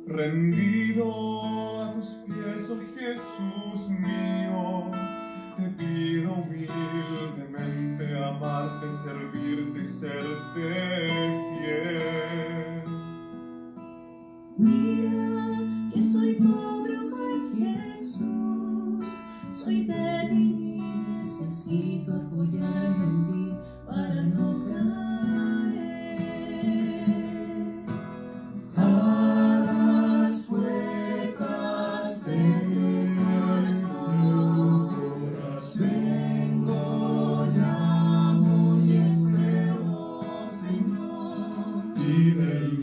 rendido a tus pies, oh Jesús mío, te pido humildemente amarte, servirte y serte fiel. Mira que soy pobre, oh Jesús, soy débil y necesito apoyarme en ti para no caer. A las puertas de tu corazón vengo, llamo y espero, Señor, Y del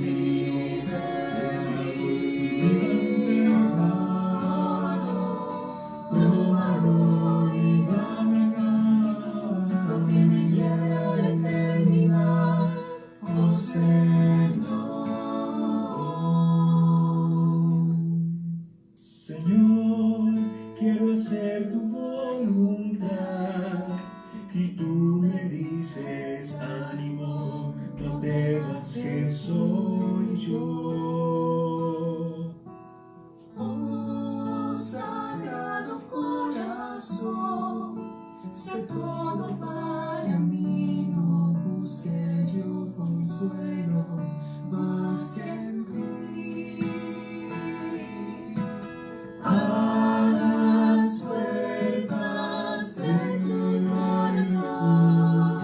tómalo y dame acá, lo que me lleve a la eternidad, oh Señor. Señor, quiero hacer tu voluntad y tú me dices, ánimo, no temas que soy yo. Oh, Sagrado Corazón, sé todo para mí, no busque yo consuelo más en ti. A las puertas de tu corazón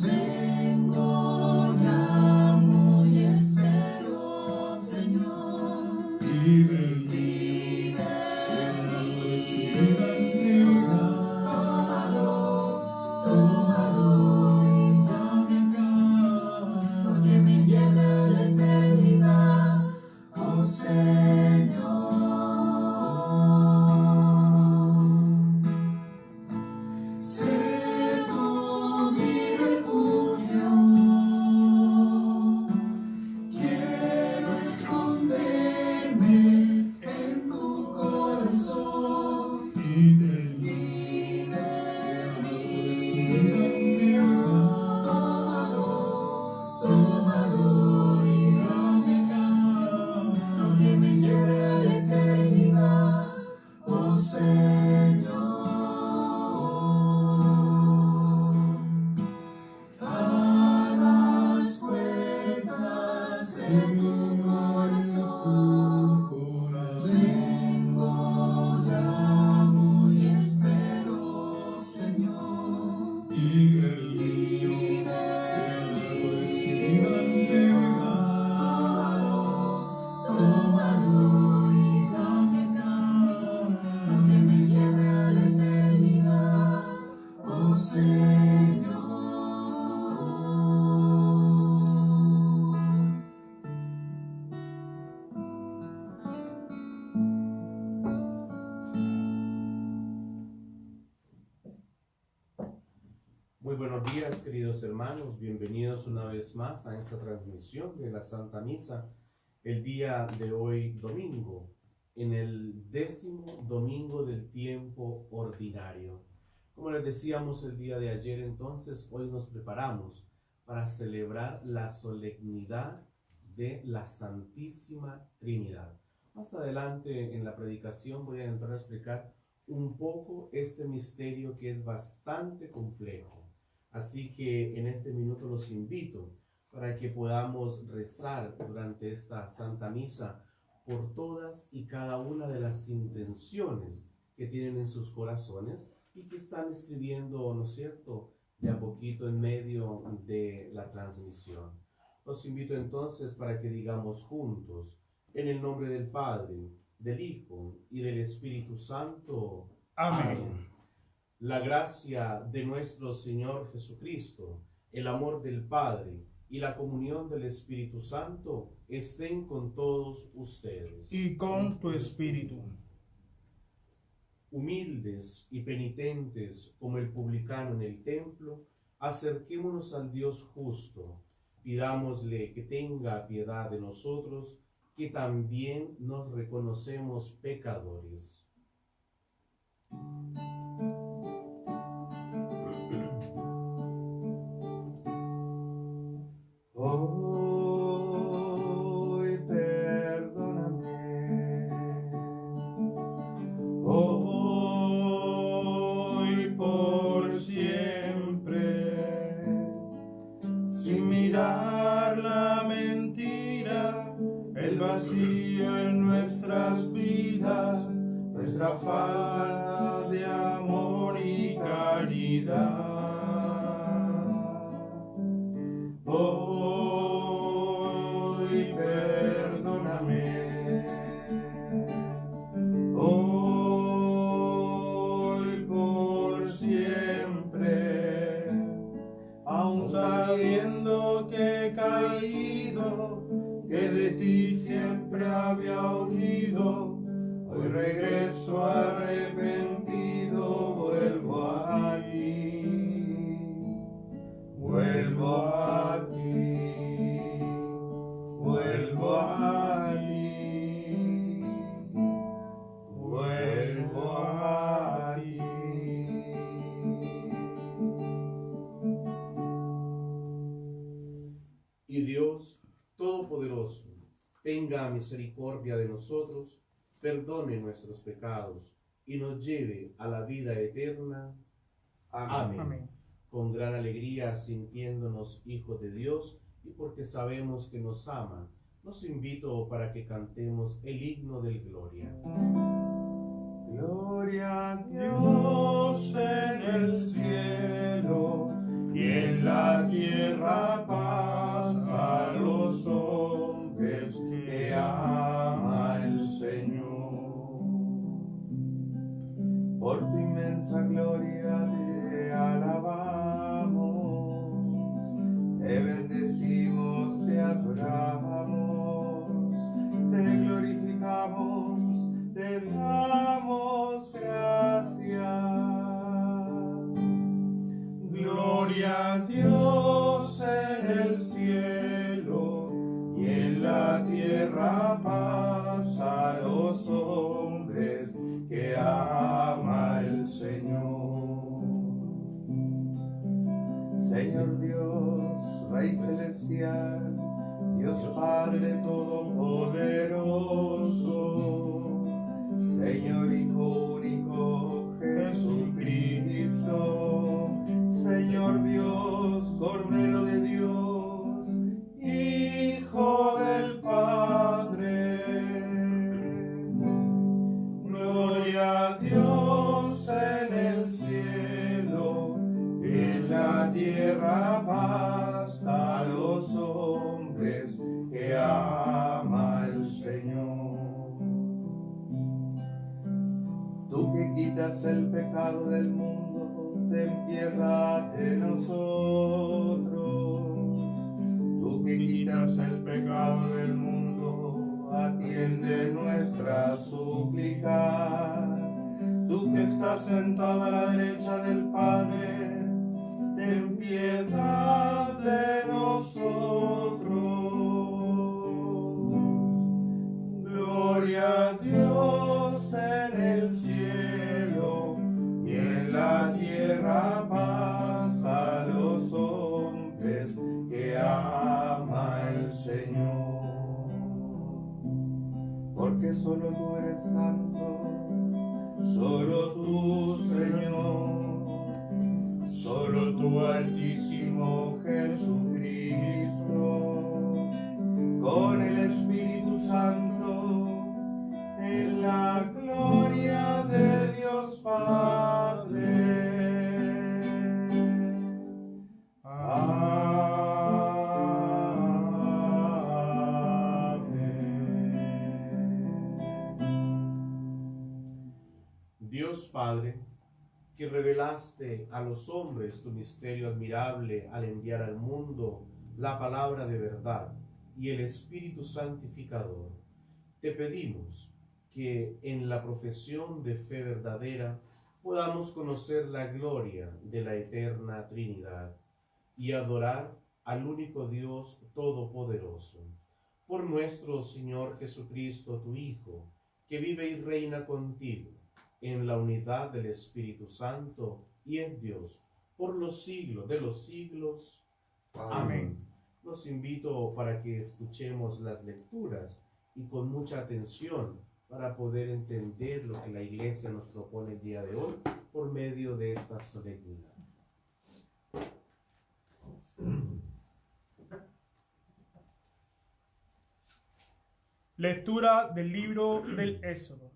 vengo, llamo y espero, Señor. y del Tómalo y dame acá, lo que me lleve a la eternidad, oh Señor. Sé tú mi refugio, quiero esconderme en tu corazón. y del Tómalo y dame acá, lo que me lleve a la eternidad, oh Señor. A las puertas de tu corazón vengo, llamo y espero, Señor. y del Tómalo y dame acá, lo que me lleve a la eternidad, oh Señor. Muy buenos días, queridos hermanos, bienvenidos una vez más a esta transmisión de la Santa Misa, el día de hoy domingo, en el 10º domingo del tiempo ordinario. Como les decíamos el día de ayer, entonces, hoy nos preparamos para celebrar la solemnidad de la Santísima Trinidad. Más adelante en la predicación voy a entrar a explicar un poco este misterio que es bastante complejo. Así que en este minuto los invito para que podamos rezar durante esta Santa Misa por todas y cada una de las intenciones que tienen en sus corazones y que están escribiendo, ¿no es cierto?, de a poquito en medio de la transmisión. Los invito entonces para que digamos juntos, en el nombre del Padre, del Hijo y del Espíritu Santo. Amén. La gracia de nuestro Señor Jesucristo, el amor del Padre y la comunión del Espíritu Santo estén con todos ustedes. Y con tu espíritu. Humildes y penitentes como el publicano en el templo, acerquémonos al Dios justo, pidámosle que tenga piedad de nosotros, que también nos reconocemos pecadores. Hoy perdóname vacío en nuestras vidas, nuestra falta de amor y caridad. Hoy perdóname, hoy por siempre, aun sabiendo que he caído, que de ti siempre había huido, hoy regreso arrepentido, vuelvo a ti, vuelvo a ti, vuelvo a ti, vuelvo a ti. Y Dios Todopoderoso, tenga misericordia de nosotros, perdone nuestros pecados y nos lleve a la vida eterna. Amén. Amén. Con gran alegría, sintiéndonos hijos de Dios y porque sabemos que nos ama, los invito para que cantemos el himno del Gloria. Gloria a Dios en el cielo y en la tierra paz a los hombres que ama el Señor. Por tu inmensa gloria te alabamos, te bendecimos, te adoramos, te glorificamos, te damos gracias. Gloria a Dios en el cielo y en la tierra paz a los hombres que ama el Señor. Señor Dios, Rey celestial, Dios Padre todopoderoso, Señor Hijo único Jesucristo, Señor Dios, Cordero de Dios, Hijo del Padre. Gloria a Dios en el cielo, en la tierra paz a los hombres que ama el Señor. Tú que quitas el pecado del mundo, ten piedad de nosotros. Tú que quitas el pecado del mundo, atiende nuestra súplica. Tú que estás sentado a la derecha del Padre, ten piedad de nosotros. Gloria a Dios en el cielo y en la tierra paz a los hombres que ama el Señor. Porque solo tú eres santo, solo tú, Señor, solo tú, Altísimo Jesucristo, con el Espíritu Santo, en la gloria de Dios Padre. Dios Padre, que revelaste a los hombres tu misterio admirable al enviar al mundo la palabra de verdad y el Espíritu Santificador, te pedimos que en la profesión de fe verdadera podamos conocer la gloria de la eterna Trinidad y adorar al único Dios Todopoderoso. Por nuestro Señor Jesucristo, tu Hijo, que vive y reina contigo en la unidad del Espíritu Santo y es Dios por los siglos de los siglos. Amén. Los invito para que escuchemos las lecturas y con mucha atención para poder entender lo que la Iglesia nos propone el día de hoy por medio de esta solemnidad. Lectura del libro del Éxodo.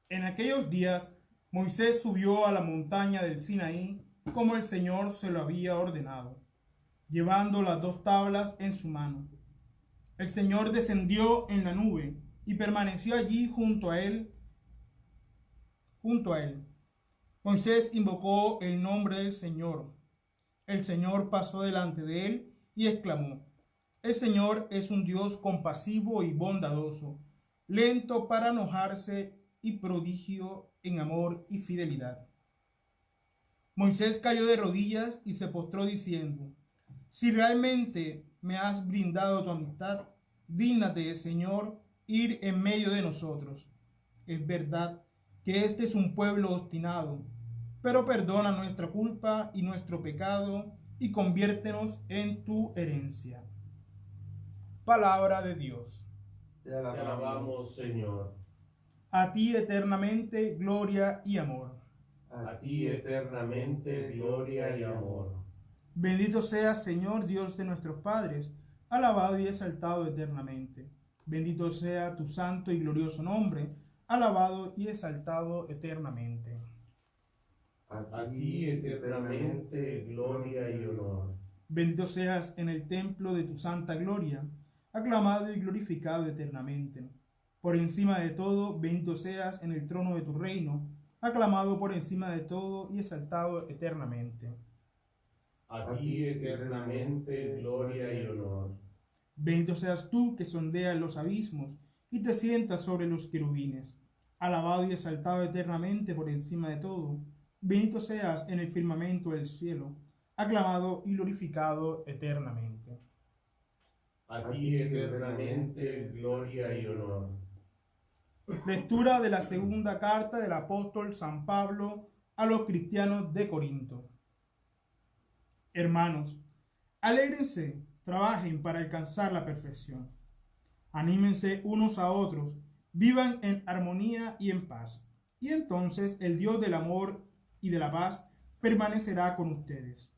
En aquellos días, Moisés subió a la montaña del Sinaí, como el Señor se lo había ordenado, llevando las 2 tablas en su mano. El Señor descendió en la nube y permaneció allí junto a él. Moisés invocó el nombre del Señor. El Señor pasó delante de él y exclamó: El Señor es un Dios compasivo y bondadoso, lento para enojarse y prodigio en amor y fidelidad. Moisés cayó de rodillas y se postró diciendo: Si realmente me has brindado tu amistad, dígnate, Señor, ir en medio de nosotros. Es verdad que este es un pueblo obstinado, pero perdona nuestra culpa y nuestro pecado y conviértenos en tu herencia. Palabra de Dios. Te alabamos. Te alabamos, Señor. A ti eternamente gloria y amor. A ti eternamente gloria y amor. Bendito seas, Señor, Dios de nuestros padres, alabado y exaltado eternamente. Bendito sea tu santo y glorioso nombre, alabado y exaltado eternamente. A ti eternamente gloria y honor. Bendito seas en el templo de tu santa gloria, aclamado y glorificado eternamente. Por encima de todo, bendito seas en el trono de tu reino, aclamado por encima de todo y exaltado eternamente. A ti eternamente gloria y honor. Bendito seas tú que sondeas los abismos y te sientas sobre los querubines, alabado y exaltado eternamente por encima de todo. Bendito seas en el firmamento del cielo, aclamado y glorificado eternamente. A ti eternamente gloria y honor. Lectura de la segunda carta del apóstol San Pablo a los cristianos de Corinto. Hermanos, alégrense, trabajen para alcanzar la perfección. Anímense unos a otros, vivan en armonía y en paz. Y entonces el Dios del amor y de la paz permanecerá con ustedes.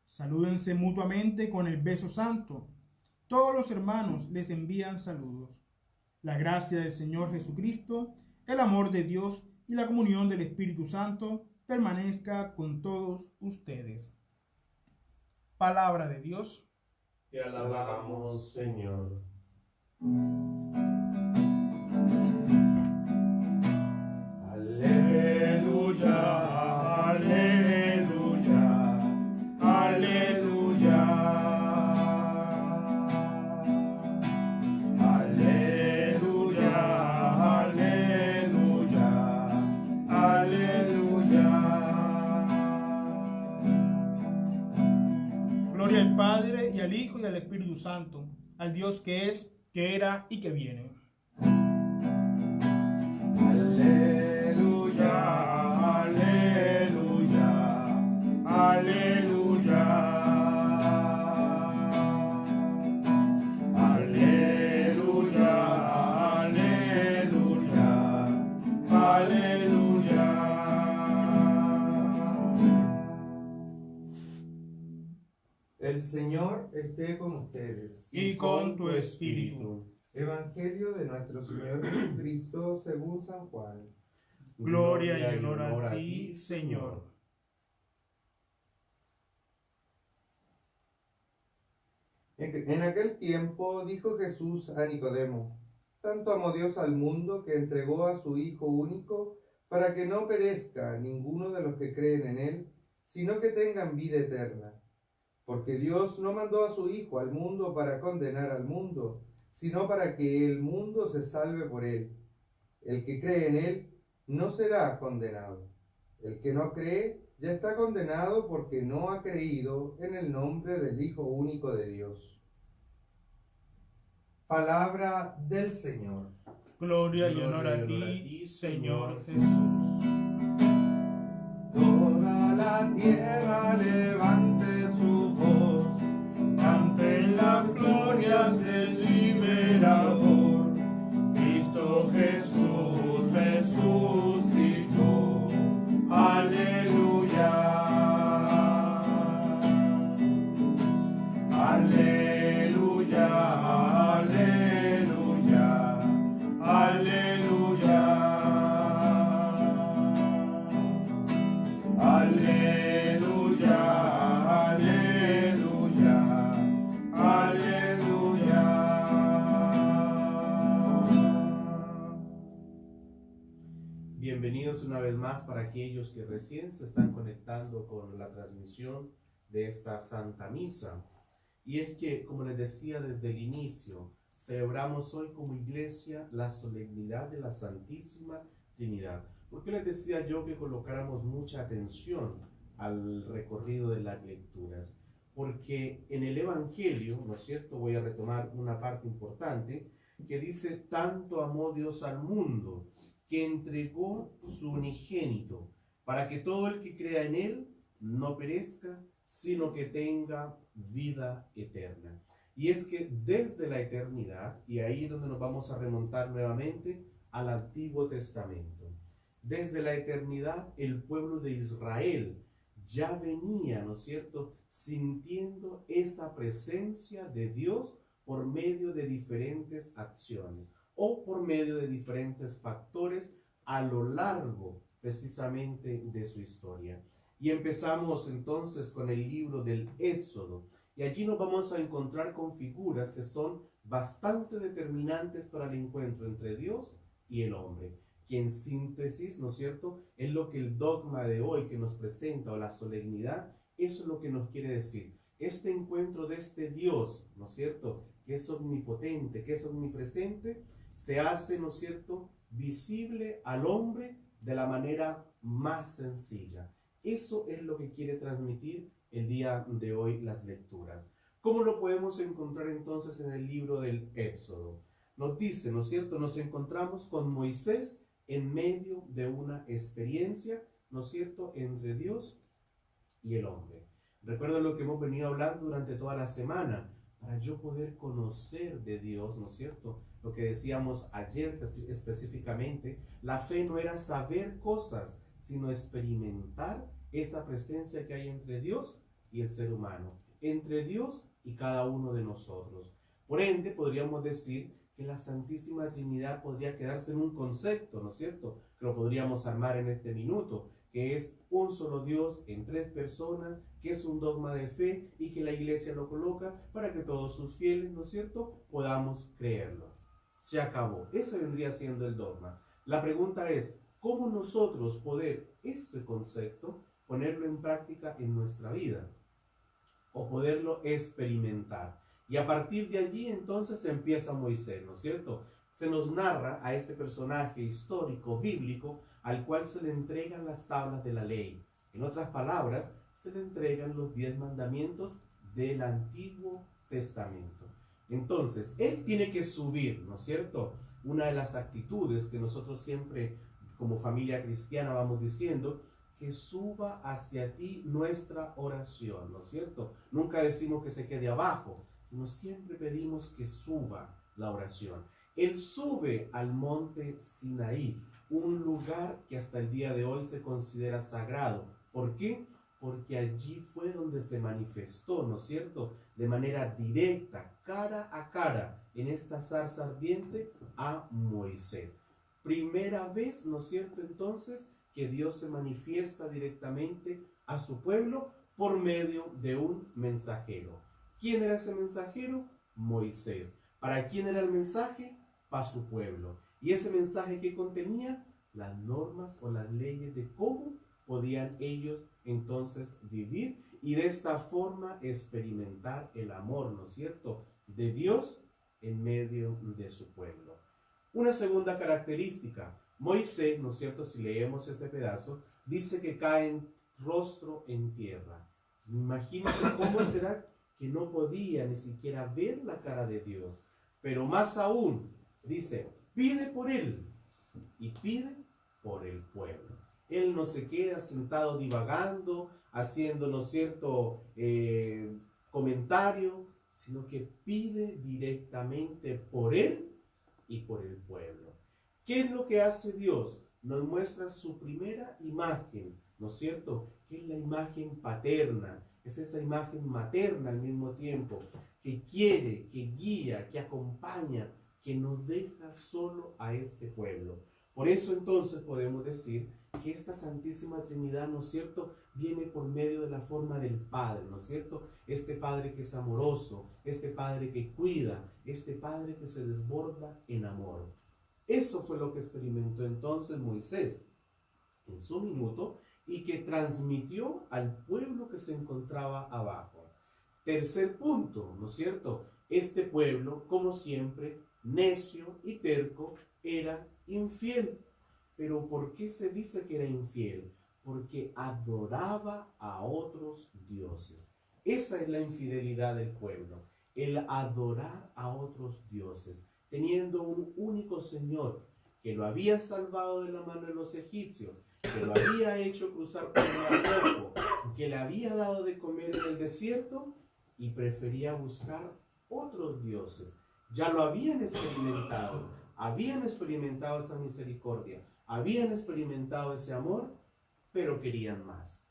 Salúdense mutuamente con el beso santo. Todos los hermanos les envían saludos. La gracia del Señor Jesucristo, el amor de Dios y la comunión del Espíritu Santo permanezca con todos ustedes. Palabra de Dios. Te alabamos, Señor. Aleluya, aleluya, aleluya. Aleluya, aleluya, aleluya. Gloria al Padre y al Hijo y al Espíritu Santo, al Dios que es, que era y que viene. Aleluya, aleluya, aleluya. Aleluya, aleluya, aleluya. El Señor esté con ustedes. Y con tu espíritu. Evangelio de nuestro Señor Jesucristo según San Juan. Gloria y honor a ti, Señor. En aquel tiempo dijo Jesús a Nicodemo: tanto amó Dios al mundo que entregó a su Hijo único para que no perezca ninguno de los que creen en él, sino que tengan vida eterna. Porque Dios no mandó a su Hijo al mundo para condenar al mundo, sino para que el mundo se salve por él. El que cree en él no será condenado. El que no cree ya está condenado porque no ha creído en el nombre del Hijo único de Dios. Palabra del Señor. Gloria y honor a ti, Señor Jesús. Toda la tierra levante su voz, canten las glorias del liberador. Cristo Jesús resucitó. Aleluya. Aleluya, aleluya, Bienvenidos una vez más para aquellos que recién se están conectando con la transmisión de esta Santa Misa. Y es que, como les decía desde el inicio, celebramos hoy como iglesia la solemnidad de la Santísima Trinidad. ¿Por qué les decía yo que colocáramos mucha atención al recorrido de las lecturas? Porque en el Evangelio, ¿no es cierto? Voy a retomar una parte importante que dice: tanto amó Dios al mundo que entregó su unigénito, para que todo el que crea en él no perezca, sino que tenga vida eterna. Y es que desde la eternidad, y ahí es donde nos vamos a remontar nuevamente al Antiguo Testamento, desde la eternidad el pueblo de Israel ya venía, ¿no es cierto?, sintiendo esa presencia de Dios por medio de diferentes acciones o por medio de diferentes factores a lo largo precisamente de su historia. Y empezamos entonces con el libro del Éxodo, y allí nos vamos a encontrar con figuras que son bastante determinantes para el encuentro entre Dios y el hombre, que en síntesis, ¿no es cierto?, es lo que el dogma de hoy que nos presenta, o la solemnidad, eso es lo que nos quiere decir. Este encuentro de este Dios, ¿no es cierto?, que es omnipotente, que es omnipresente, se hace, ¿no es cierto?, visible al hombre de la manera más sencilla. Eso es lo que quiere transmitir el día de hoy las lecturas. ¿Cómo lo podemos encontrar entonces en el libro del Éxodo? Nos dice, ¿no es cierto?, nos encontramos con Moisés en medio de una experiencia, ¿no es cierto?, entre Dios y el hombre. Recuerda lo que hemos venido hablando durante toda la semana. Para yo poder conocer de Dios, ¿no es cierto?, lo que decíamos ayer específicamente, la fe no era saber cosas, sino experimentar esa presencia que hay entre Dios y el ser humano, entre Dios y cada uno de nosotros. Por ende, podríamos decir que la Santísima Trinidad podría quedarse en un concepto, ¿no es cierto?, que lo podríamos armar en este minuto, que es un solo Dios en tres personas, que es un dogma de fe y que la Iglesia lo coloca para que todos sus fieles, ¿no es cierto?, podamos creerlo. Se acabó. Eso vendría siendo el dogma. La pregunta es, ¿cómo nosotros poder este concepto ponerlo en práctica en nuestra vida? O poderlo experimentar. Y a partir de allí entonces empieza Moisés, ¿no es cierto? Se nos narra a este personaje histórico, bíblico, al cual se le entregan las tablas de la ley. En otras palabras, se le entregan los 10 mandamientos del Antiguo Testamento. Entonces, él tiene que subir, ¿no es cierto? Una de las actitudes que nosotros siempre, como familia cristiana, vamos diciendo, que suba hacia ti nuestra oración, ¿no es cierto? Nunca decimos que se quede abajo, sino siempre pedimos que suba la oración. Él sube al monte Sinaí, un lugar que hasta el día de hoy se considera sagrado. ¿Por qué? Porque allí fue donde se manifestó, ¿no es cierto?, de manera directa, cara a cara, en esta zarza ardiente, a Moisés. Primera vez, ¿no es cierto?, entonces, que Dios se manifiesta directamente a su pueblo por medio de un mensajero. ¿Quién era ese mensajero? Moisés. ¿Para quién era el mensaje? Para su pueblo. ¿Y ese mensaje qué contenía? Las normas o las leyes de cómo podían ellos entonces vivir y de esta forma experimentar el amor, ¿no es cierto?, de Dios en medio de su pueblo. Una segunda característica, Moisés, ¿no es cierto?, si leemos ese pedazo, dice que cae rostro en tierra. Imagínense cómo será que no podía ni siquiera ver la cara de Dios. Pero más aún, dice, pide por él y pide por el pueblo. Él no se queda sentado divagando, haciendo, ¿no es cierto?, comentario, sino que pide directamente por él y por el pueblo. ¿Qué es lo que hace Dios? Nos muestra su primera imagen, ¿no es cierto?, que es la imagen paterna, es esa imagen materna al mismo tiempo, que quiere, que guía, que acompaña, que no deja solo a este pueblo. Por eso entonces podemos decir que esta Santísima Trinidad, ¿no es cierto?, viene por medio de la forma del Padre, ¿no es cierto? Este Padre que es amoroso, este Padre que cuida, este Padre que se desborda en amor. Eso fue lo que experimentó entonces Moisés. en su minuto y que transmitió al pueblo que se encontraba abajo. Tercer punto, ¿no es cierto? Este pueblo, como siempre, necio y terco, era infiel. ¿Pero por qué se dice que era infiel? Porque adoraba a otros dioses. Esa es la infidelidad del pueblo, el adorar a otros dioses, teniendo un único Señor que lo había salvado de la mano de los egipcios, que lo había hecho cruzar por el mar Rojo, que le había dado de comer en el desierto, y prefería buscar otros dioses. Ya lo habían experimentado esa misericordia, habían experimentado ese amor, pero querían más.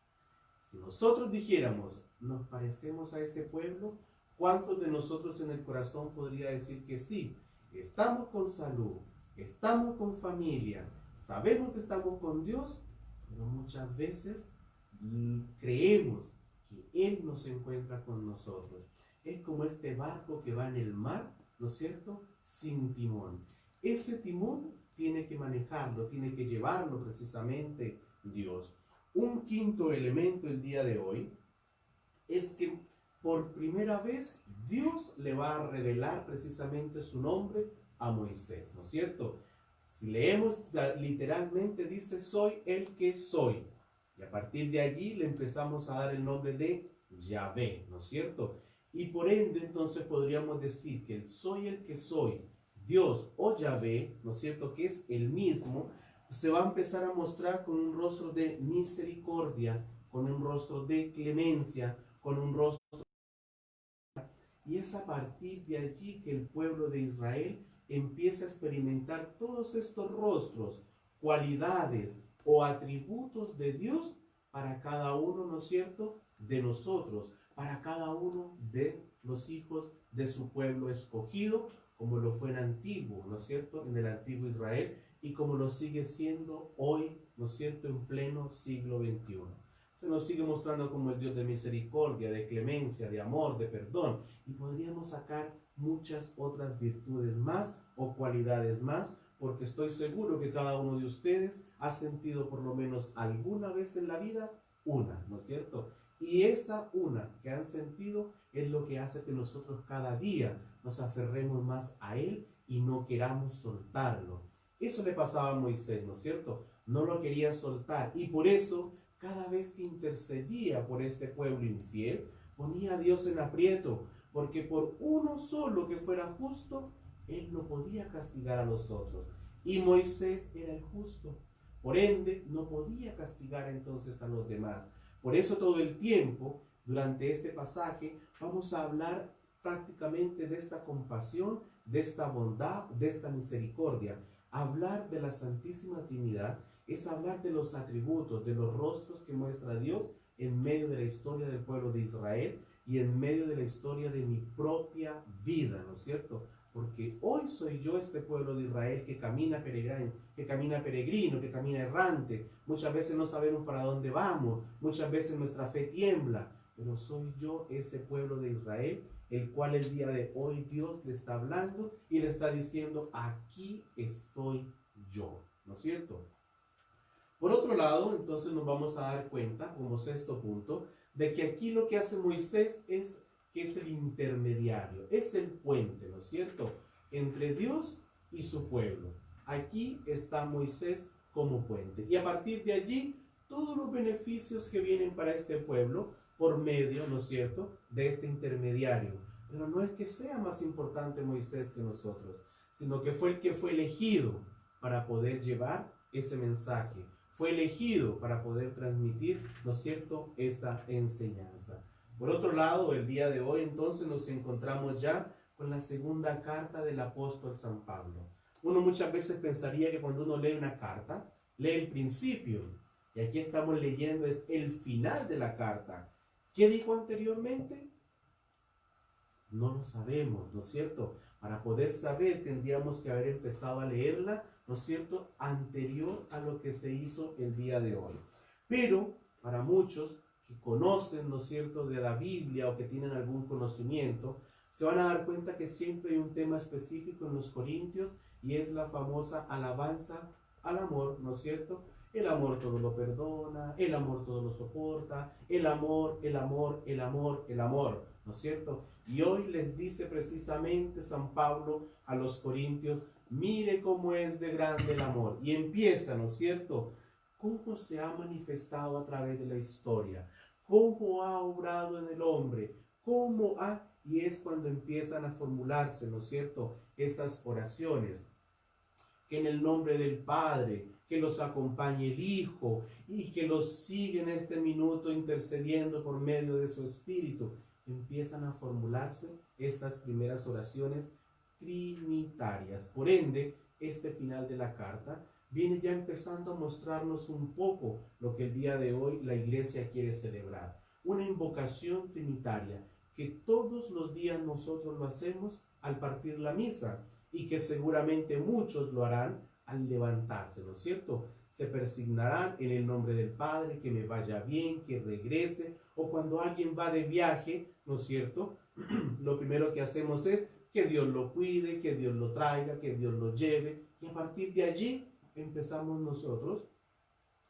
Si nosotros dijéramos, nos parecemos a ese pueblo, ¿cuántos de nosotros en el corazón podría decir que sí? Estamos con salud, estamos con familia, sabemos que estamos con Dios, pero muchas veces creemos que Él no se encuentra con nosotros. Es como este barco que va en el mar, ¿no es cierto?, sin timón. Ese timón tiene que manejarlo, tiene que llevarlo precisamente Dios. Un quinto elemento el día de hoy es que por primera vez Dios le va a revelar precisamente su nombre a Moisés, ¿no es cierto? Si leemos literalmente dice, soy el que soy. Y a partir de allí le empezamos a dar el nombre de Yahvé, ¿no es cierto? Y por ende entonces podríamos decir que el soy el que soy, Dios o Yahvé, ¿no es cierto?, que es el mismo, se va a empezar a mostrar con un rostro de misericordia, con un rostro de clemencia, con un rostro. Y es a partir de allí que el pueblo de Israel empieza a experimentar todos estos rostros, cualidades o atributos de Dios para cada uno, ¿no es cierto?, de nosotros, para cada uno de los hijos de su pueblo escogido, como lo fue en antiguo, ¿no es cierto?, en el antiguo Israel, y como lo sigue siendo hoy, ¿no es cierto?, en pleno siglo XXI. Se nos sigue mostrando como el Dios de misericordia, de clemencia, de amor, de perdón, y podríamos sacar muchas otras virtudes más o cualidades más, porque estoy seguro que cada uno de ustedes ha sentido por lo menos alguna vez en la vida una, ¿no es cierto? Y esa una que han sentido es lo que hace que nosotros cada día nos aferremos más a Él y no queramos soltarlo. Eso le pasaba a Moisés, ¿no es cierto? No lo quería soltar, y por eso cada vez que intercedía por este pueblo infiel, ponía a Dios en aprieto, porque por uno solo que fuera justo, Él no podía castigar a los otros. Y Moisés era el justo, por ende no podía castigar entonces a los demás. Por eso todo el tiempo, durante este pasaje, vamos a hablar prácticamente de esta compasión, de esta bondad, de esta misericordia. Hablar de la Santísima Trinidad es hablar de los atributos, de los rostros que muestra Dios en medio de la historia del pueblo de Israel y en medio de la historia de mi propia vida, ¿no es cierto? Porque hoy soy yo este pueblo de Israel que camina peregrino, que camina errante. Muchas veces no sabemos para dónde vamos, muchas veces nuestra fe tiembla, pero soy yo ese pueblo de Israel, el cual el día de hoy Dios le está hablando y le está diciendo, aquí estoy yo, ¿no es cierto? Por otro lado, entonces nos vamos a dar cuenta, como sexto punto, de que aquí lo que hace Moisés es que es el intermediario, es el puente, ¿no es cierto?, entre Dios y su pueblo. Aquí está Moisés como puente. Y a partir de allí, todos los beneficios que vienen para este pueblo por medio, ¿no es cierto?, de este intermediario. Pero no es que sea más importante Moisés que nosotros, sino que fue el que fue elegido para poder llevar ese mensaje. Fue elegido para poder transmitir, ¿no es cierto?, esa enseñanza. Por otro lado, el día de hoy entonces nos encontramos ya con la segunda carta del apóstol San Pablo. Uno muchas veces pensaría que cuando uno lee una carta, lee el principio, y aquí estamos leyendo es el final de la carta. ¿Qué dijo anteriormente? No lo sabemos, ¿no es cierto? Para poder saber tendríamos que haber empezado a leerla, ¿no es cierto?, anterior a lo que se hizo el día de hoy. Pero para muchos que conocen, ¿no es cierto?, de la Biblia o que tienen algún conocimiento, se van a dar cuenta que siempre hay un tema específico en los Corintios y es la famosa alabanza al amor, ¿no es cierto? El amor todo lo perdona, el amor todo lo soporta, el amor, el amor, el amor, el amor, ¿no es cierto? Y hoy les dice precisamente San Pablo a los corintios, mire cómo es de grande el amor. Y empieza, ¿no es cierto? Cómo se ha manifestado a través de la historia, cómo ha obrado en el hombre, cómo ha... Y es cuando empiezan a formularse, ¿no es cierto?, esas oraciones. Que en el nombre del Padre, que los acompañe el Hijo y que los siga en este minuto intercediendo por medio de su Espíritu. Empiezan a formularse estas primeras oraciones trinitarias. Por ende, este final de la carta viene ya empezando a mostrarnos un poco lo que el día de hoy la Iglesia quiere celebrar. Una invocación trinitaria que todos los días nosotros lo hacemos al partir la misa y que seguramente muchos lo harán al levantarse, ¿no es cierto? Se persignarán en el nombre del Padre, que me vaya bien, que regrese, o cuando alguien va de viaje, ¿no es cierto? Lo primero que hacemos es que Dios lo cuide, que Dios lo traiga, que Dios lo lleve, y a partir de allí empezamos nosotros,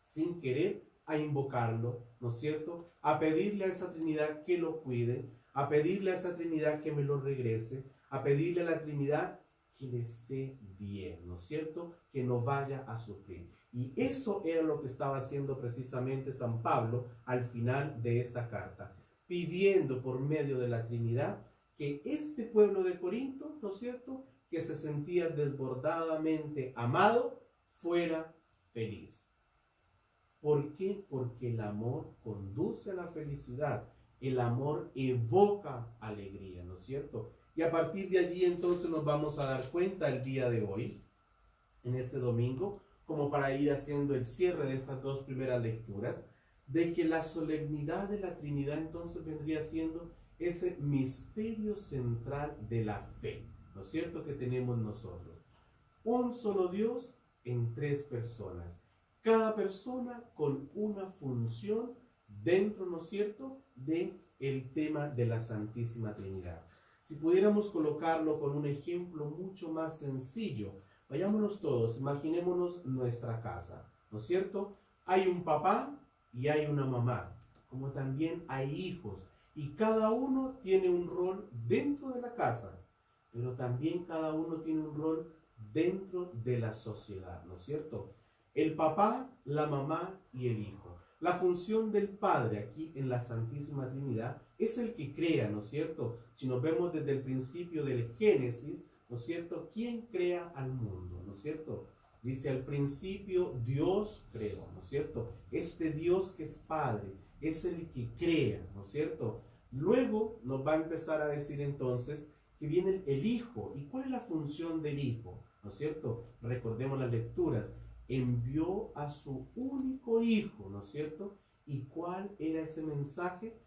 sin querer, a invocarlo, ¿no es cierto? A pedirle a esa Trinidad que lo cuide, a pedirle a esa Trinidad que me lo regrese, a pedirle a la Trinidad que le esté bien, ¿no es cierto? Que no vaya a sufrir. Y eso era lo que estaba haciendo precisamente San Pablo al final de esta carta, pidiendo por medio de la Trinidad que este pueblo de Corinto, ¿no es cierto?, que se sentía desbordadamente amado, fuera feliz. ¿Por qué? Porque el amor conduce a la felicidad, el amor evoca alegría, ¿no es cierto? Y a partir de allí entonces nos vamos a dar cuenta el día de hoy, en este domingo, como para ir haciendo el cierre de estas dos primeras lecturas, de que la solemnidad de la Trinidad entonces vendría siendo ese misterio central de la fe, ¿no es cierto?, que tenemos nosotros. Un solo Dios en tres personas, cada persona con una función dentro, ¿no es cierto?, de el tema de la Santísima Trinidad. Si pudiéramos colocarlo con un ejemplo mucho más sencillo, vayámonos todos, imaginémonos nuestra casa, ¿no es cierto? Hay un papá y hay una mamá, como también hay hijos, y cada uno tiene un rol dentro de la casa, pero también cada uno tiene un rol dentro de la sociedad, ¿no es cierto? El papá, la mamá y el hijo. La función del Padre aquí en la Santísima Trinidad es el que crea, ¿no es cierto? Si nos vemos desde el principio del Génesis, ¿no es cierto? ¿Quién crea al mundo, ¿no es cierto? Dice, al principio Dios creó, ¿no es cierto? Este Dios que es Padre es el que crea, ¿no es cierto? Luego nos va a empezar a decir entonces que viene el Hijo. ¿Y cuál es la función del Hijo? ¿No es cierto? Recordemos las lecturas. Envió a su único Hijo, ¿no es cierto? ¿Y cuál era ese mensaje?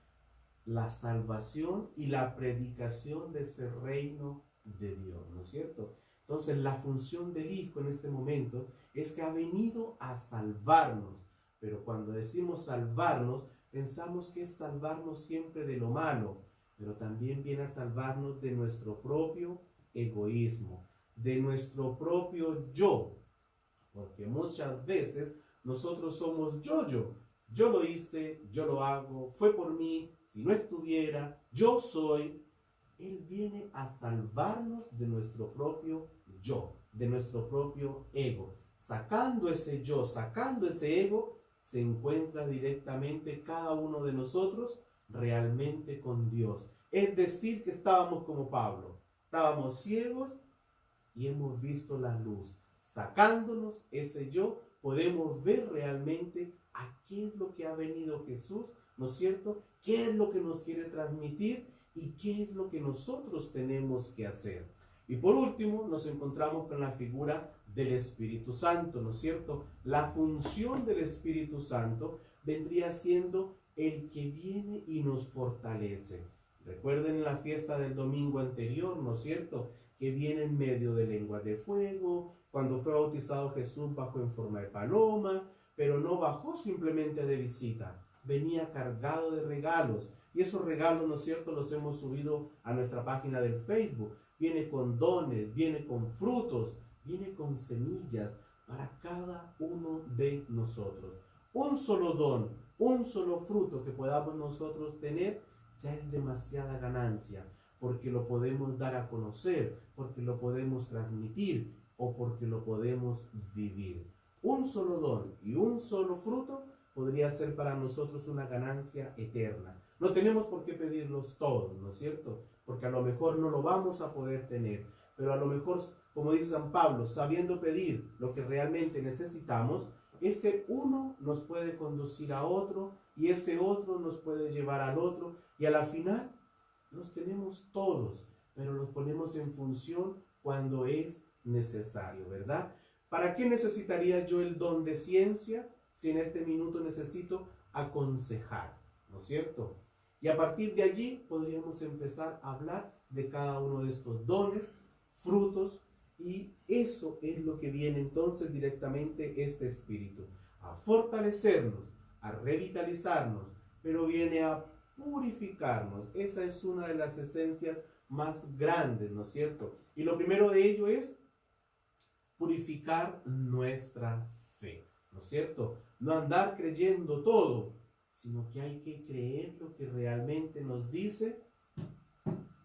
La salvación y la predicación de ese reino de Dios, ¿no es cierto? Entonces la función del Hijo en este momento es que ha venido a salvarnos, pero cuando decimos salvarnos, pensamos que es salvarnos siempre de lo malo, pero también viene a salvarnos de nuestro propio egoísmo, de nuestro propio yo, porque muchas veces nosotros somos yo lo hice, yo lo hago, fue por mí, si no estuviera, yo soy. Él viene a salvarnos de nuestro propio yo, de nuestro propio ego. Sacando ese yo, sacando ese ego, se encuentra directamente cada uno de nosotros realmente con Dios. Es decir, que estábamos como Pablo, estábamos ciegos y hemos visto la luz. Sacándonos ese yo, podemos ver realmente a qué es lo que ha venido Jesús, ¿no es cierto? ¿Qué es lo que nos quiere transmitir y qué es lo que nosotros tenemos que hacer? Y por último, nos encontramos con la figura del Espíritu Santo, ¿no es cierto? La función del Espíritu Santo vendría siendo el que viene y nos fortalece. Recuerden la fiesta del domingo anterior, ¿no es cierto?, que viene en medio de lenguas de fuego, cuando fue bautizado Jesús bajó en forma de paloma, pero no bajó simplemente de visita, venía cargado de regalos, y esos regalos, ¿no es cierto?, los hemos subido a nuestra página del Facebook. Viene con dones, viene con frutos, viene con semillas, para cada uno de nosotros. Un solo don, un solo fruto que podamos nosotros tener, ya es demasiada ganancia, porque lo podemos dar a conocer, porque lo podemos transmitir o porque lo podemos vivir. Un solo don y un solo fruto podría ser para nosotros una ganancia eterna. No tenemos por qué pedirlos todos, ¿no es cierto? Porque a lo mejor no lo vamos a poder tener, pero a lo mejor, como dice San Pablo, sabiendo pedir lo que realmente necesitamos, ese uno nos puede conducir a otro y ese otro nos puede llevar al otro y a la final los tenemos todos, pero los ponemos en función cuando es necesario, ¿verdad? ¿Para qué necesitaría yo el don de ciencia si en este minuto necesito aconsejar? ¿No es cierto? Y a partir de allí podríamos empezar a hablar de cada uno de estos dones, frutos, y eso es lo que viene entonces directamente este espíritu, a fortalecernos, a revitalizarnos, pero viene a purificarnos. Esa es una de las esencias más grandes, ¿no es cierto? Y lo primero de ello es purificar nuestra fe, ¿no es cierto? No andar creyendo todo, sino que hay que creer lo que realmente nos dice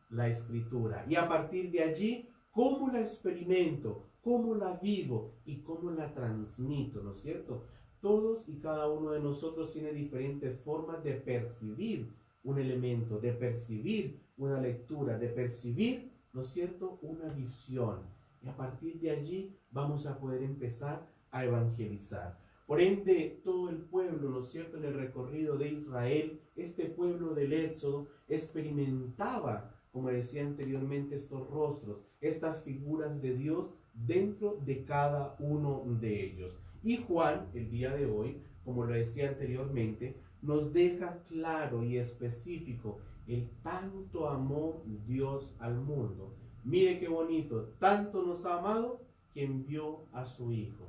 la Escritura. Y a partir de allí, ¿cómo la experimento? ¿Cómo la vivo? ¿Y cómo la transmito? ¿No es cierto? Todos y cada uno de nosotros tiene diferentes formas de percibir un elemento, de percibir una lectura, de percibir, ¿no es cierto?, una visión. Y a partir de allí vamos a poder empezar a evangelizar. Por ende, todo el pueblo, ¿no es cierto?, en el recorrido de Israel, este pueblo del Éxodo experimentaba, como decía anteriormente, estos rostros, estas figuras de Dios dentro de cada uno de ellos. Y Juan, el día de hoy, como lo decía anteriormente, nos deja claro y específico el tanto amó Dios al mundo. Mire qué bonito, tanto nos ha amado que envió a su Hijo.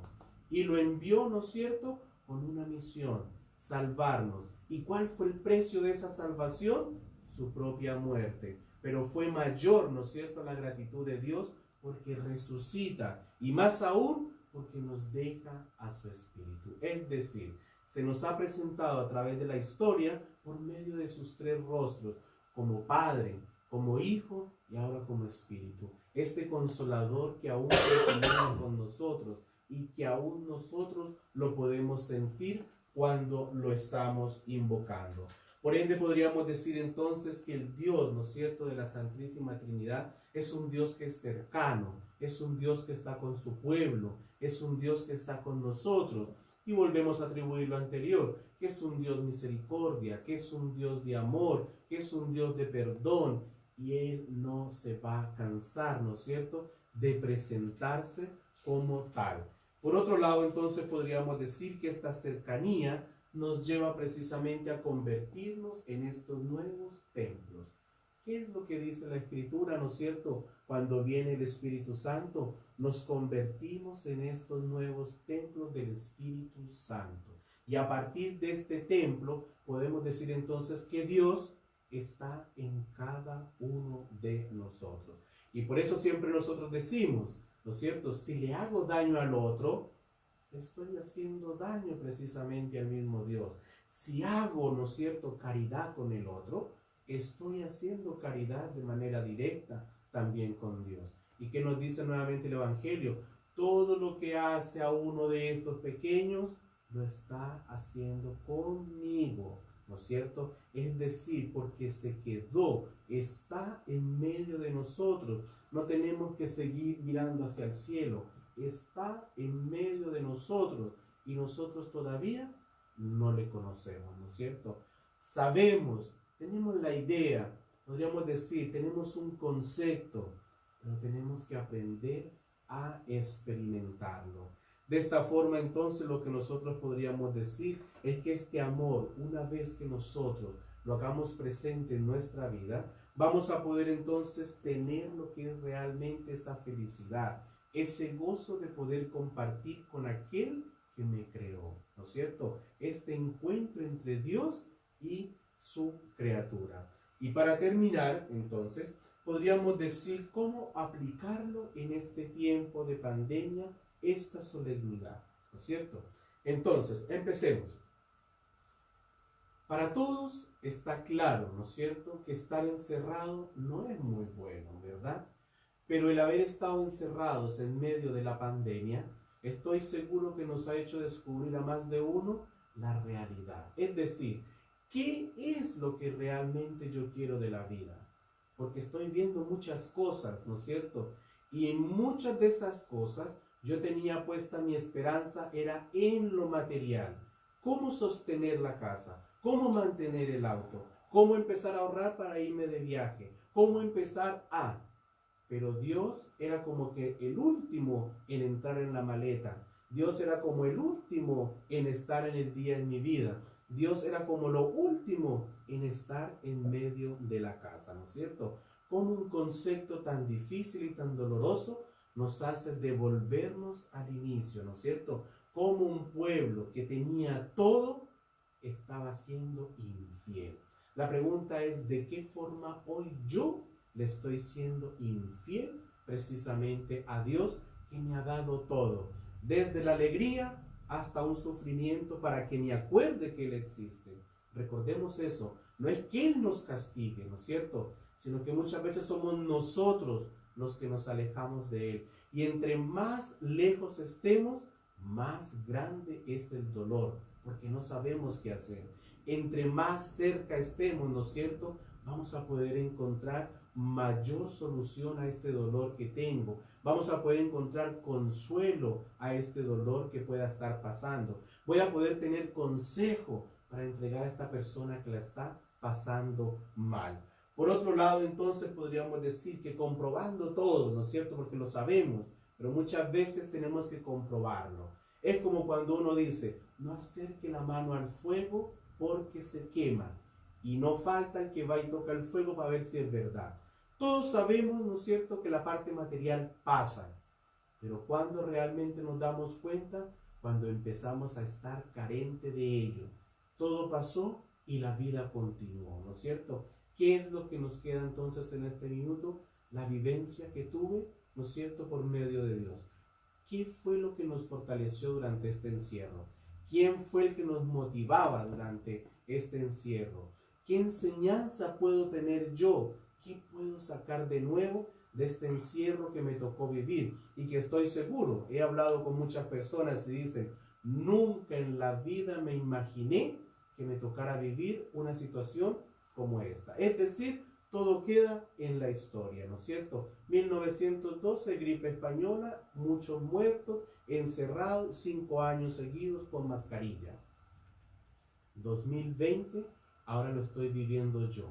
Y lo envió, ¿no es cierto?, con una misión, salvarnos. ¿Y cuál fue el precio de esa salvación? Su propia muerte. Pero fue mayor, ¿no es cierto?, la gratitud de Dios porque resucita. Y más aún, porque nos deja a su Espíritu. Es decir, se nos ha presentado a través de la historia por medio de sus tres rostros, como Padre, como Hijo y ahora como Espíritu. Este Consolador que aún continúa con nosotros y que aún nosotros lo podemos sentir cuando lo estamos invocando. Por ende podríamos decir entonces que el Dios, ¿no es cierto?, de la Santísima Trinidad es un Dios que es cercano, es un Dios que está con su pueblo, es un Dios que está con nosotros. Y volvemos a atribuir lo anterior, que es un Dios misericordia, que es un Dios de amor, que es un Dios de perdón. Y Él no se va a cansar, ¿no es cierto?, de presentarse como tal. Por otro lado, entonces podríamos decir que esta cercanía nos lleva precisamente a convertirnos en estos nuevos templos. ¿Qué es lo que dice la Escritura, no es cierto? Cuando viene el Espíritu Santo, nos convertimos en estos nuevos templos del Espíritu Santo. Y a partir de este templo, podemos decir entonces que Dios está en cada uno de nosotros. Y por eso siempre nosotros decimos, ¿no es cierto? Si le hago daño al otro, estoy haciendo daño precisamente al mismo Dios. Si hago, ¿no es cierto?, caridad con el otro, estoy haciendo caridad de manera directa también con Dios. ¿Y qué nos dice nuevamente el Evangelio? Todo lo que hace a uno de estos pequeños, lo está haciendo conmigo, ¿no es cierto? Es decir, porque se quedó, está en medio de nosotros. No tenemos que seguir mirando hacia el cielo. Está en medio de nosotros y nosotros todavía no le conocemos, ¿no es cierto? Sabemos, tenemos la idea, podríamos decir, tenemos un concepto, pero tenemos que aprender a experimentarlo. De esta forma, entonces, lo que nosotros podríamos decir es que este amor, una vez que nosotros lo hagamos presente en nuestra vida, vamos a poder entonces tener lo que es realmente esa felicidad, ese gozo de poder compartir con aquel que me creó, ¿no es cierto? Este encuentro entre Dios y su criatura. Y para terminar, entonces, podríamos decir cómo aplicarlo en este tiempo de pandemia esta solemnidad, ¿no es cierto? Entonces, empecemos. Para todos está claro, ¿no es cierto?, que estar encerrado no es muy bueno, ¿verdad? Pero el haber estado encerrados en medio de la pandemia, estoy seguro que nos ha hecho descubrir a más de uno la realidad. Es decir, ¿qué es lo que realmente yo quiero de la vida? Porque estoy viendo muchas cosas, ¿no es cierto? Y en muchas de esas cosas yo tenía puesta mi esperanza, era en lo material. ¿Cómo sostener la casa? ¿Cómo mantener el auto? ¿Cómo empezar a ahorrar para irme de viaje? ¿Cómo empezar a...? Pero Dios era como que el último en entrar en la maleta. Dios era como el último en estar en el día en mi vida. Dios era como lo último en estar en medio de la casa, ¿no es cierto? Como un concepto tan difícil y tan doloroso nos hace devolvernos al inicio, ¿no es cierto? Como un pueblo que tenía todo estaba siendo infiel. La pregunta es, ¿de qué forma hoy yo le estoy siendo infiel precisamente a Dios que me ha dado todo? Desde la alegría hasta un sufrimiento para que me acuerde que Él existe. Recordemos eso, no es que Él nos castigue, ¿no es cierto?, sino que muchas veces somos nosotros los que nos alejamos de Él. Y entre más lejos estemos, más grande es el dolor, porque no sabemos qué hacer. Entre más cerca estemos, ¿no es cierto?, vamos a poder encontrar mayor solución a este dolor que tengo. Vamos a poder encontrar consuelo a este dolor que pueda estar pasando. Voy a poder tener consejo para entregar a esta persona que la está pasando mal. Por otro lado, entonces podríamos decir que comprobando todo, ¿no es cierto?, porque lo sabemos, pero muchas veces tenemos que comprobarlo. Es como cuando uno dice, no acerque la mano al fuego porque se quema. Y no falta el que va y toca el fuego para ver si es verdad. Todos sabemos, ¿no es cierto?, que la parte material pasa. Pero cuando realmente nos damos cuenta, cuando empezamos a estar carente de ello. Todo pasó y la vida continuó, ¿no es cierto? ¿Qué es lo que nos queda entonces en este minuto? La vivencia que tuve, ¿no es cierto?, por medio de Dios. ¿Qué fue lo que nos fortaleció durante este encierro? ¿Quién fue el que nos motivaba durante este encierro? ¿Qué enseñanza puedo tener yo? ¿Qué puedo sacar de nuevo de este encierro que me tocó vivir? Y que estoy seguro, he hablado con muchas personas y dicen, nunca en la vida me imaginé que me tocara vivir una situación como esta. Es decir, todo queda en la historia, ¿no es cierto? 1912, gripe española, muchos muertos, encerrados 5 años seguidos con mascarilla. 2020, ahora lo estoy viviendo yo.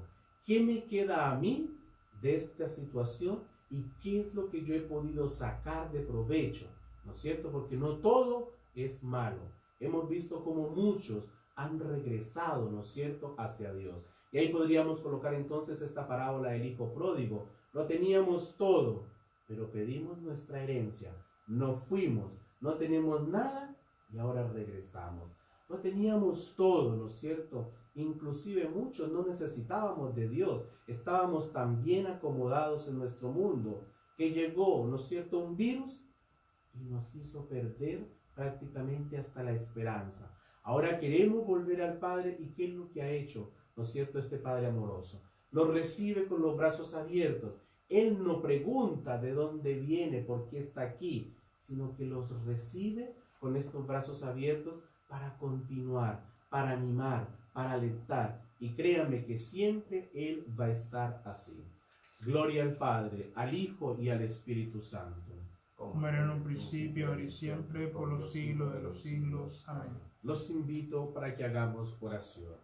¿Qué me queda a mí de esta situación y qué es lo que yo he podido sacar de provecho? ¿No es cierto? Porque no todo es malo. Hemos visto cómo muchos han regresado, ¿no es cierto?, hacia Dios. Y ahí podríamos colocar entonces esta parábola del hijo pródigo. Lo teníamos todo, pero pedimos nuestra herencia. No fuimos, no tenemos nada y ahora regresamos. Lo teníamos todo, ¿no es cierto? Inclusive muchos no necesitábamos de Dios. Estábamos tan bien acomodados en nuestro mundo que llegó, ¿no es cierto?, un virus y nos hizo perder prácticamente hasta la esperanza. Ahora queremos volver al Padre y ¿qué es lo que ha hecho, no es cierto, este Padre amoroso? Lo recibe con los brazos abiertos. Él no pregunta de dónde viene, por qué está aquí, sino que los recibe con estos brazos abiertos para continuar, para animar, para alentar. Y créanme que siempre Él va a estar así. Gloria al Padre, al Hijo y al Espíritu Santo. Como era en un principio, ahora y siempre, por los siglos de los siglos. Amén. Los invito para que hagamos oración.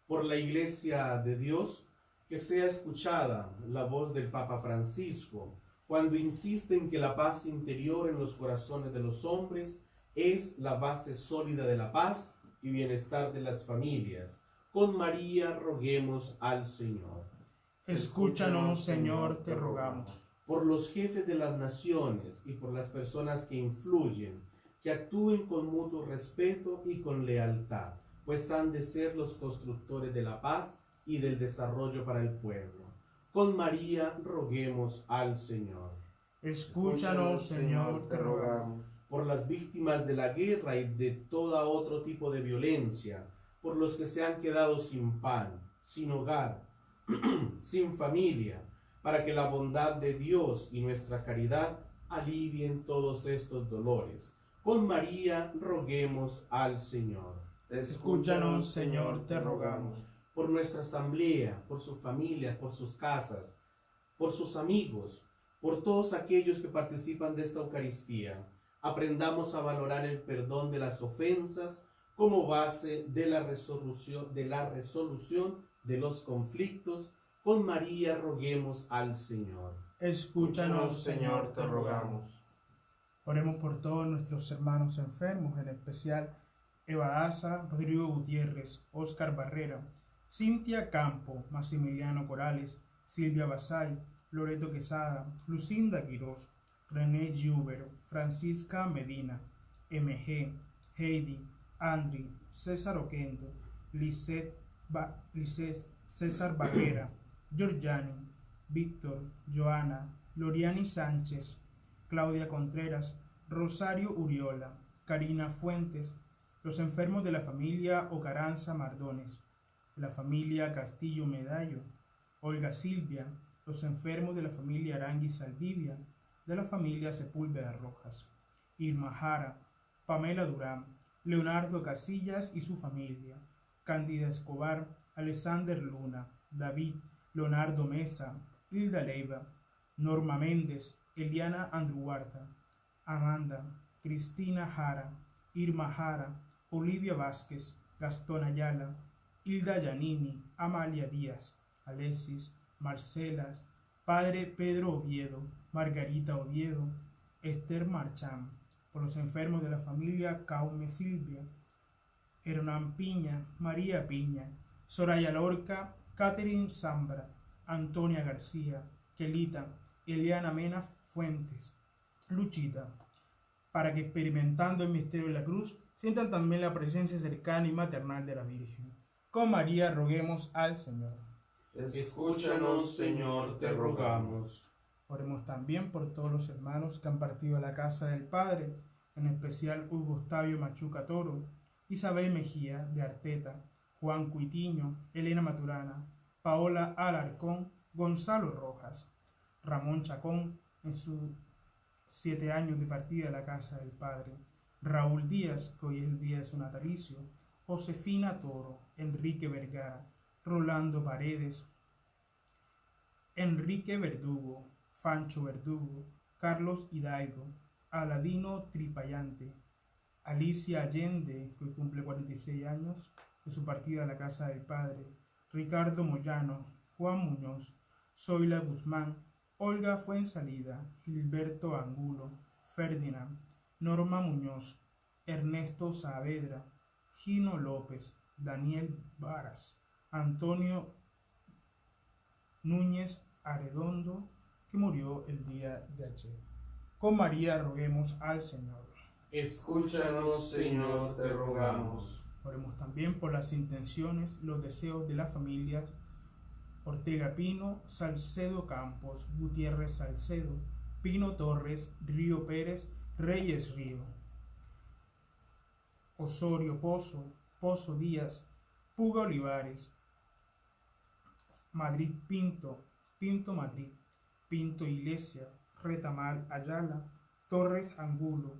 Por la Iglesia de Dios, que sea escuchada la voz del Papa Francisco, cuando insiste en que la paz interior en los corazones de los hombres es la base sólida de la paz y bienestar de las familias. Con María roguemos al Señor. Escúchanos, Señor, te rogamos. Por los jefes de las naciones y por las personas que influyen, que actúen con mutuo respeto y con lealtad, pues han de ser los constructores de la paz y del desarrollo para el pueblo. Con María roguemos al Señor. Escúchanos, Señor, te rogamos. Por las víctimas de la guerra y de todo otro tipo de violencia, por los que se han quedado sin pan, sin hogar, sin familia, para que la bondad de Dios y nuestra caridad alivien todos estos dolores. Con María roguemos al Señor. Escúchanos, Señor, te rogamos. Por nuestra asamblea, por su familia, por sus casas, por sus amigos, por todos aquellos que participan de esta Eucaristía, aprendamos a valorar el perdón de las ofensas como base de la resolución de los conflictos. Con María roguemos al Señor. Escúchanos, Señor, te rogamos. Oremos por todos nuestros hermanos enfermos, en especial Eva Asa, Rodrigo Gutiérrez, Óscar Barrera, Cintia Campo, Maximiliano Corales, Silvia Basay, Loreto Quesada, Lucinda Quirós, René Júbero, Francisca Medina, MG, Heidi, Andri, César Oquendo, Lisset, César Barrera, Giorgiani, Víctor, Joana, Loriani Sánchez, Claudia Contreras, Rosario Uriola, Karina Fuentes, los enfermos de la familia Ocaranza Mardones, de la familia Castillo Medallo, Olga Silvia, los enfermos de la familia Arangui Saldivia, de la familia Sepúlveda Rojas, Irma Jara, Pamela Durán, Leonardo Casillas y su familia, Cándida Escobar, Alexander Luna, David, Leonardo Mesa, Hilda Leiva, Norma Méndez, Eliana Andruarta, Amanda, Cristina Jara, Irma Jara, Olivia Vázquez, Gastón Ayala, Hilda Giannini, Amalia Díaz, Alexis, Marcelas, Padre Pedro Oviedo, Margarita Oviedo, Esther Marchán, por los enfermos de la familia Caume Silvia, Hernán Piña, María Piña, Soraya Lorca, Catherine Zambra, Antonia García, Kelita, Eliana Mena Fuentes, Luchita, para que experimentando el misterio de la cruz, sientan también la presencia cercana y maternal de la Virgen. Con María roguemos al Señor. Escúchanos, Señor, te rogamos. Oremos también por todos los hermanos que han partido a la casa del Padre, en especial Hugo Octavio Machuca Toro, Isabel Mejía de Arteta, Juan Cuitiño, Elena Maturana, Paola Alarcón, Gonzalo Rojas, Ramón Chacón en sus 7 años de partida a la casa del Padre, Raúl Díaz, que hoy es el día de su natalicio, Josefina Toro, Enrique Vergara, Rolando Paredes, Enrique Verdugo, Fancho Verdugo, Carlos Hidalgo, Aladino Tripayante, Alicia Allende, que hoy cumple 46 años de su partida a la casa del Padre, Ricardo Moyano, Juan Muñoz, Zoila Guzmán, Olga Fuensalida, Gilberto Angulo, Ferdinand, Norma Muñoz, Ernesto Saavedra, Gino López, Daniel Varas, Antonio Núñez Arredondo, que murió el día de ayer. Con María roguemos al Señor. Escúchanos, Señor, te rogamos. Oremos también por las intenciones, los deseos de las familias Ortega Pino, Salcedo Campos, Gutiérrez Salcedo, Pino Torres, Río Pérez, Reyes Río, Osorio Pozo, Pozo Díaz, Puga Olivares, Madrid Pinto, Pinto Madrid, Pinto Iglesia, Retamal Ayala, Torres Angulo,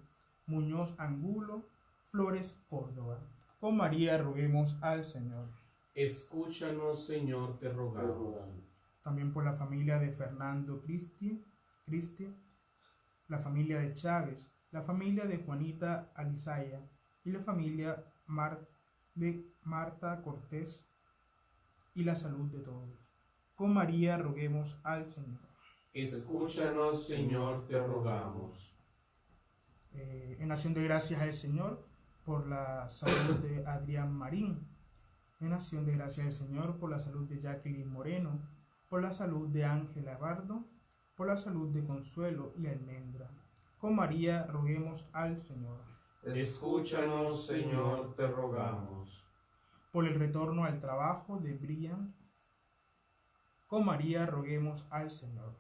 Muñoz Angulo, Flores Córdoba. Con María roguemos al Señor. Escúchanos, Señor, te rogamos. También por la familia de Fernando Cristi, la familia de Chávez, la familia de Juanita Alizaya y la familia de Marta Cortés y la salud de todos. Con María roguemos al Señor. Escúchanos, Señor, te rogamos. En acción de gracias al Señor por la salud de Adrián Marín. En acción de gracias al Señor por la salud de Jacqueline Moreno, por la salud de Ángela Bardo, por la salud de Consuelo y Almendra. Con María roguemos al Señor. Escúchanos, Señor, te rogamos. Por el retorno al trabajo de Brian. Con María roguemos al Señor.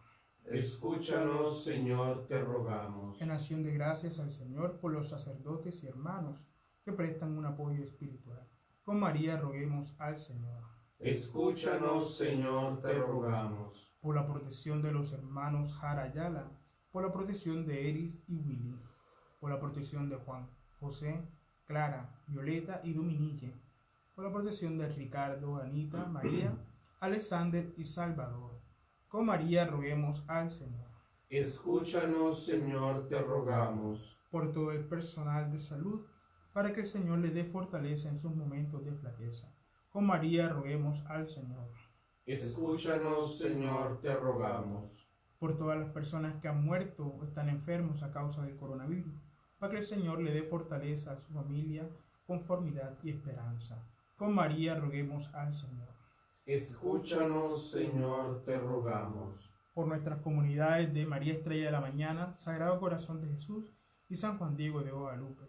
Escúchanos, Señor, te rogamos. En acción de gracias al Señor por los sacerdotes y hermanos que prestan un apoyo espiritual. Con María roguemos al Señor. Escúchanos, Señor, te rogamos. Por la protección de los hermanos Jara Ayala, por la protección de Eris y Willy, por la protección de Juan, José, Clara, Violeta y Dominique, por la protección de Ricardo, Anita, María, Alexander y Salvador. Con María roguemos al Señor. Escúchanos, Señor, te rogamos. Por todo el personal de salud, para que el Señor le dé fortaleza en sus momentos de flaqueza. Con María roguemos al Señor. Escúchanos, Señor, te rogamos. Por todas las personas que han muerto o están enfermos a causa del coronavirus, para que el Señor le dé fortaleza a su familia, conformidad y esperanza. Con María roguemos al Señor. Escúchanos, Señor, te rogamos. Por nuestras comunidades de María Estrella de la Mañana, Sagrado Corazón de Jesús y San Juan Diego de Guadalupe,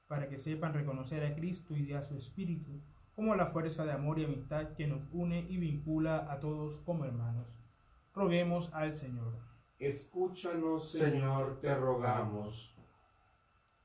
para que sepan reconocer a Cristo y a su Espíritu como la fuerza de amor y amistad que nos une y vincula a todos como hermanos. Roguemos al Señor. Escúchanos, Señor, te rogamos.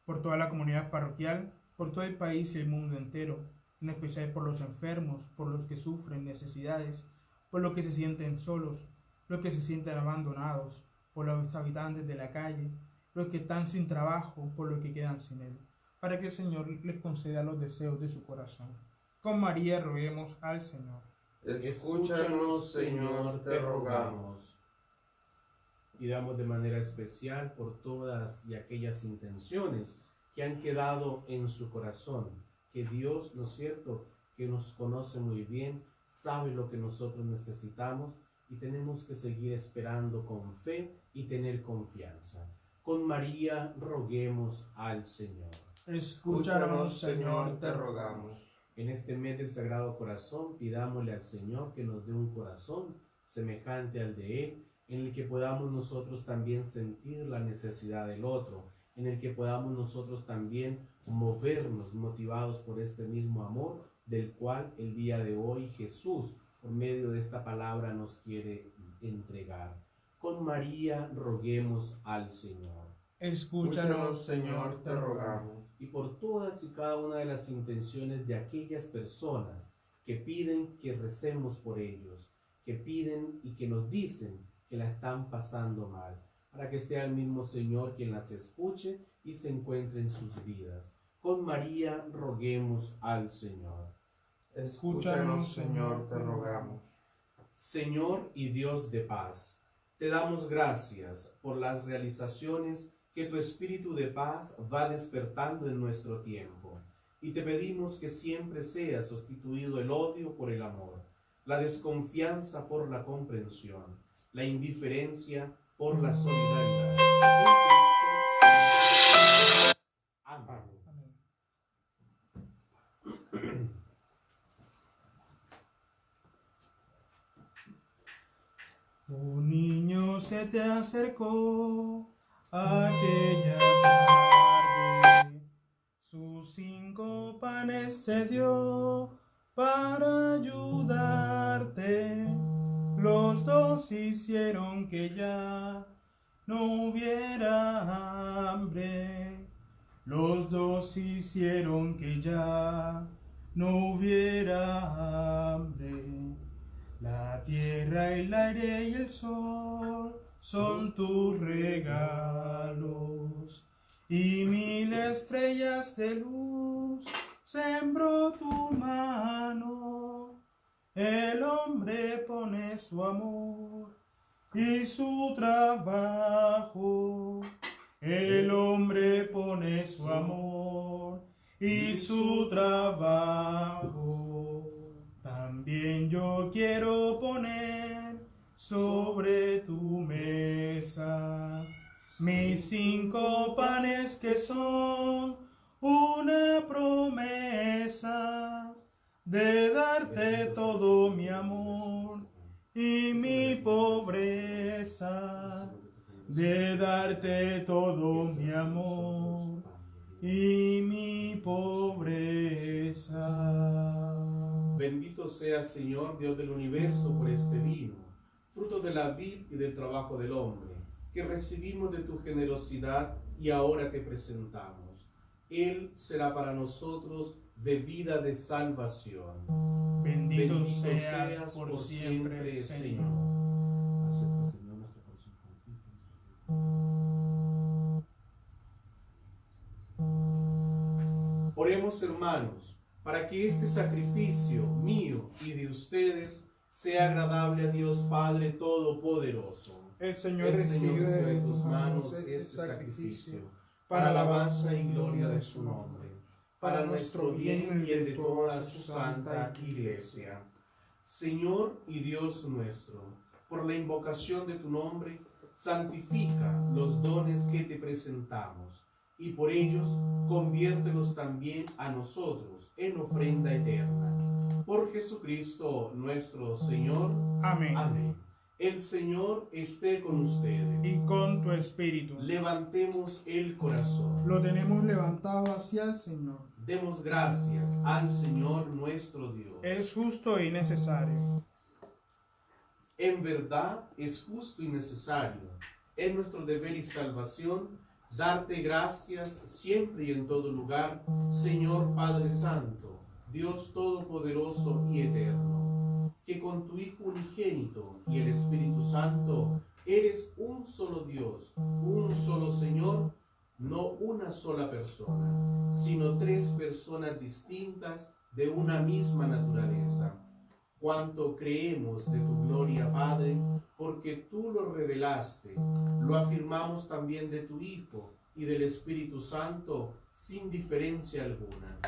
Por toda la comunidad parroquial, por todo el país y el mundo entero, en especial por los enfermos, por los que sufren necesidades, por los que se sienten solos, los que se sienten abandonados, por los habitantes de la calle, los que están sin trabajo, por los que quedan sin él, para que el Señor les conceda los deseos de su corazón. Con María roguemos al Señor. Escúchanos, Señor, te rogamos. Y damos de manera especial por todas y aquellas intenciones que han quedado en su corazón, que Dios, ¿no es cierto?, que nos conoce muy bien, sabe lo que nosotros necesitamos y tenemos que seguir esperando con fe y tener confianza. Con María roguemos al Señor. Escúchanos, Señor, te rogamos. En este mes del Sagrado Corazón, pidámosle al Señor que nos dé un corazón semejante al de Él, en el que podamos nosotros también sentir la necesidad del otro, en el que podamos nosotros también movernos motivados por este mismo amor, del cual el día de hoy Jesús, por medio de esta palabra, nos quiere entregar. Con María roguemos al Señor. Escúchanos, Señor, te rogamos. Y por todas y cada una de las intenciones de aquellas personas que piden que recemos por ellos, que piden y que nos dicen que la están pasando mal, para que sea el mismo Señor quien las escuche y se encuentre en sus vidas. Con María roguemos al Señor. Escúchanos, Señor, te rogamos. Señor y Dios de paz, te damos gracias por las realizaciones que tu espíritu de paz va despertando en nuestro tiempo, y te pedimos que siempre sea sustituido el odio por el amor, la desconfianza por la comprensión, la indiferencia por la solidaridad. En Cristo. Amén. Un niño se te acercó aquella tarde, sus 5 panes te dio para ayudarte. Los 2 hicieron que ya no hubiera hambre. Los 2 hicieron que ya no hubiera hambre. La tierra, el aire y el sol son tus regalos, y 1000 estrellas de luz sembró tu mano. El hombre pone su amor y su trabajo. El hombre pone su amor y su trabajo. También yo quiero poner sobre tu mesa mis 5 panes que son una promesa de darte todo mi amor y mi pobreza, de darte todo mi amor y mi pobreza. Bendito sea, Señor, Dios del universo, por este vino, fruto de la vid y del trabajo del hombre, que recibimos de tu generosidad y ahora te presentamos. Él será para nosotros bebida de salvación. Bendito seas por siempre, Señor. Acepta, Señor, nuestra oración contigo. Oremos, hermanos, para que este sacrificio mío y de ustedes sea agradable a Dios Padre Todopoderoso. El Señor El Señor recibe recibe de tus manos este sacrificio para alabanza y gloria de su nombre, para nuestro bien y el de toda su santa Iglesia. Señor y Dios nuestro, por la invocación de tu nombre, santifica los dones que te presentamos, y por ellos conviértelos también a nosotros en ofrenda eterna. Por Jesucristo nuestro Señor. Amén. Amén. El Señor esté con ustedes. Y con tu espíritu. Levantemos el corazón. Lo tenemos levantado hacia el Señor. Demos gracias al Señor nuestro Dios. Es justo y necesario. En verdad es justo y necesario. Es nuestro deber y salvación darte gracias siempre y en todo lugar, Señor Padre Santo, Dios Todopoderoso y Eterno, que con tu Hijo unigénito y el Espíritu Santo eres un solo Dios, un solo Señor, no una sola persona, sino tres personas distintas de una misma naturaleza. Cuánto creemos de tu gloria, Padre, porque tú lo revelaste, lo afirmamos también de tu Hijo y del Espíritu Santo sin diferencia alguna.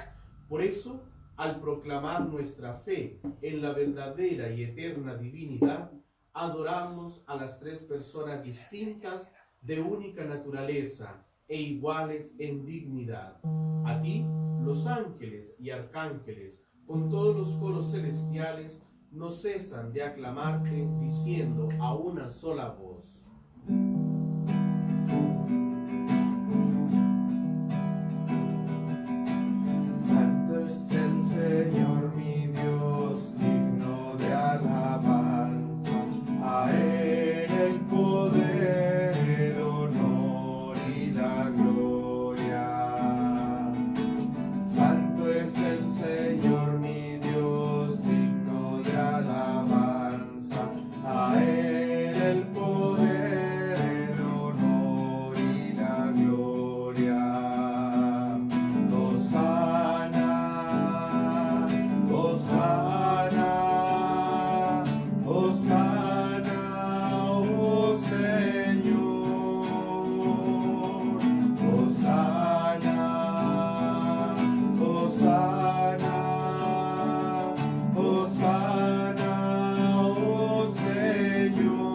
Por eso, al proclamar nuestra fe en la verdadera y eterna divinidad, adoramos a las tres personas distintas de única naturaleza e iguales en dignidad. A ti, los ángeles y arcángeles, con todos los coros celestiales, no cesan de aclamarte, diciendo a una sola voz: Santo es el Señor mi Dios, digno de alabanza. A Él el poder, el honor y la gloria. Santo es el Señor mi Dios, digno de alabanza. A Él el poder, el honor y la gloria. Hosana, Hosana, Hosana, oh Señor. Hosana, Hosana, Hosana, oh Señor.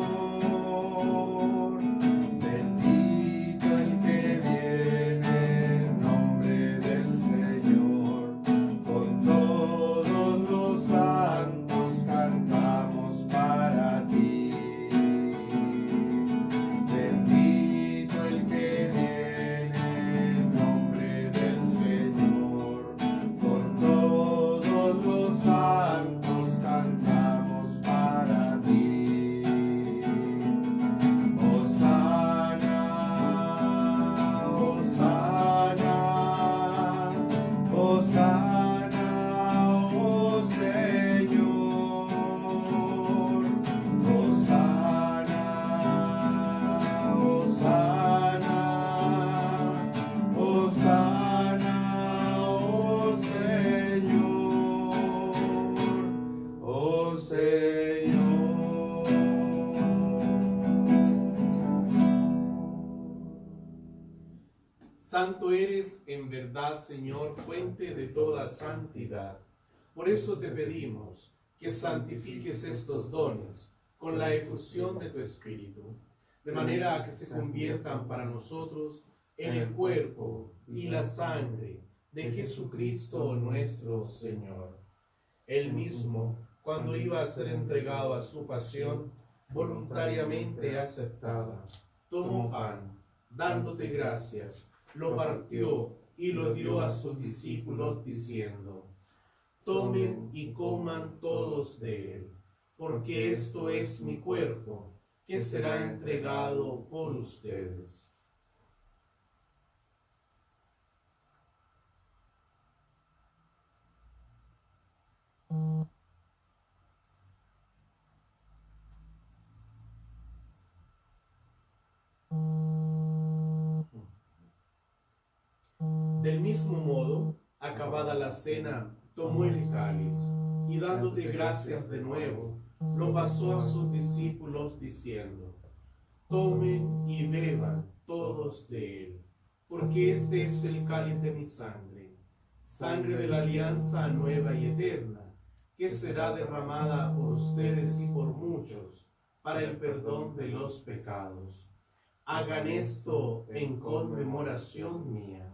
Bendito el que viene en nombre del Señor. Con todos los santos cantamos para ti. Bendito el que viene en nombre del Señor. Con todos los santos cantamos para ti. Hosana, Hosana, Hosana, oh Señor. Hosana, Hosana, Hosana, oh Señor. Oh Señor. Santo eres en verdad, Señor, fuente de toda santidad. Por eso te pedimos que santifiques estos dones con la efusión de tu Espíritu, de manera que se conviertan para nosotros en el cuerpo y la sangre de Jesucristo nuestro Señor. Él mismo, cuando iba a ser entregado a su pasión, voluntariamente aceptada, tomó pan, dándote gracias, lo partió y lo dio a sus discípulos, diciendo: tomen y coman todos de él, porque esto es mi cuerpo, que será entregado por ustedes. Del mismo modo, acabada la cena, tomó el cáliz y dándote gracias de nuevo, lo pasó a sus discípulos diciendo: tomen y beban todos de él, porque este es el cáliz de mi sangre, sangre de la alianza nueva y eterna, que será derramada por ustedes y por muchos para el perdón de los pecados. Hagan esto en conmemoración mía.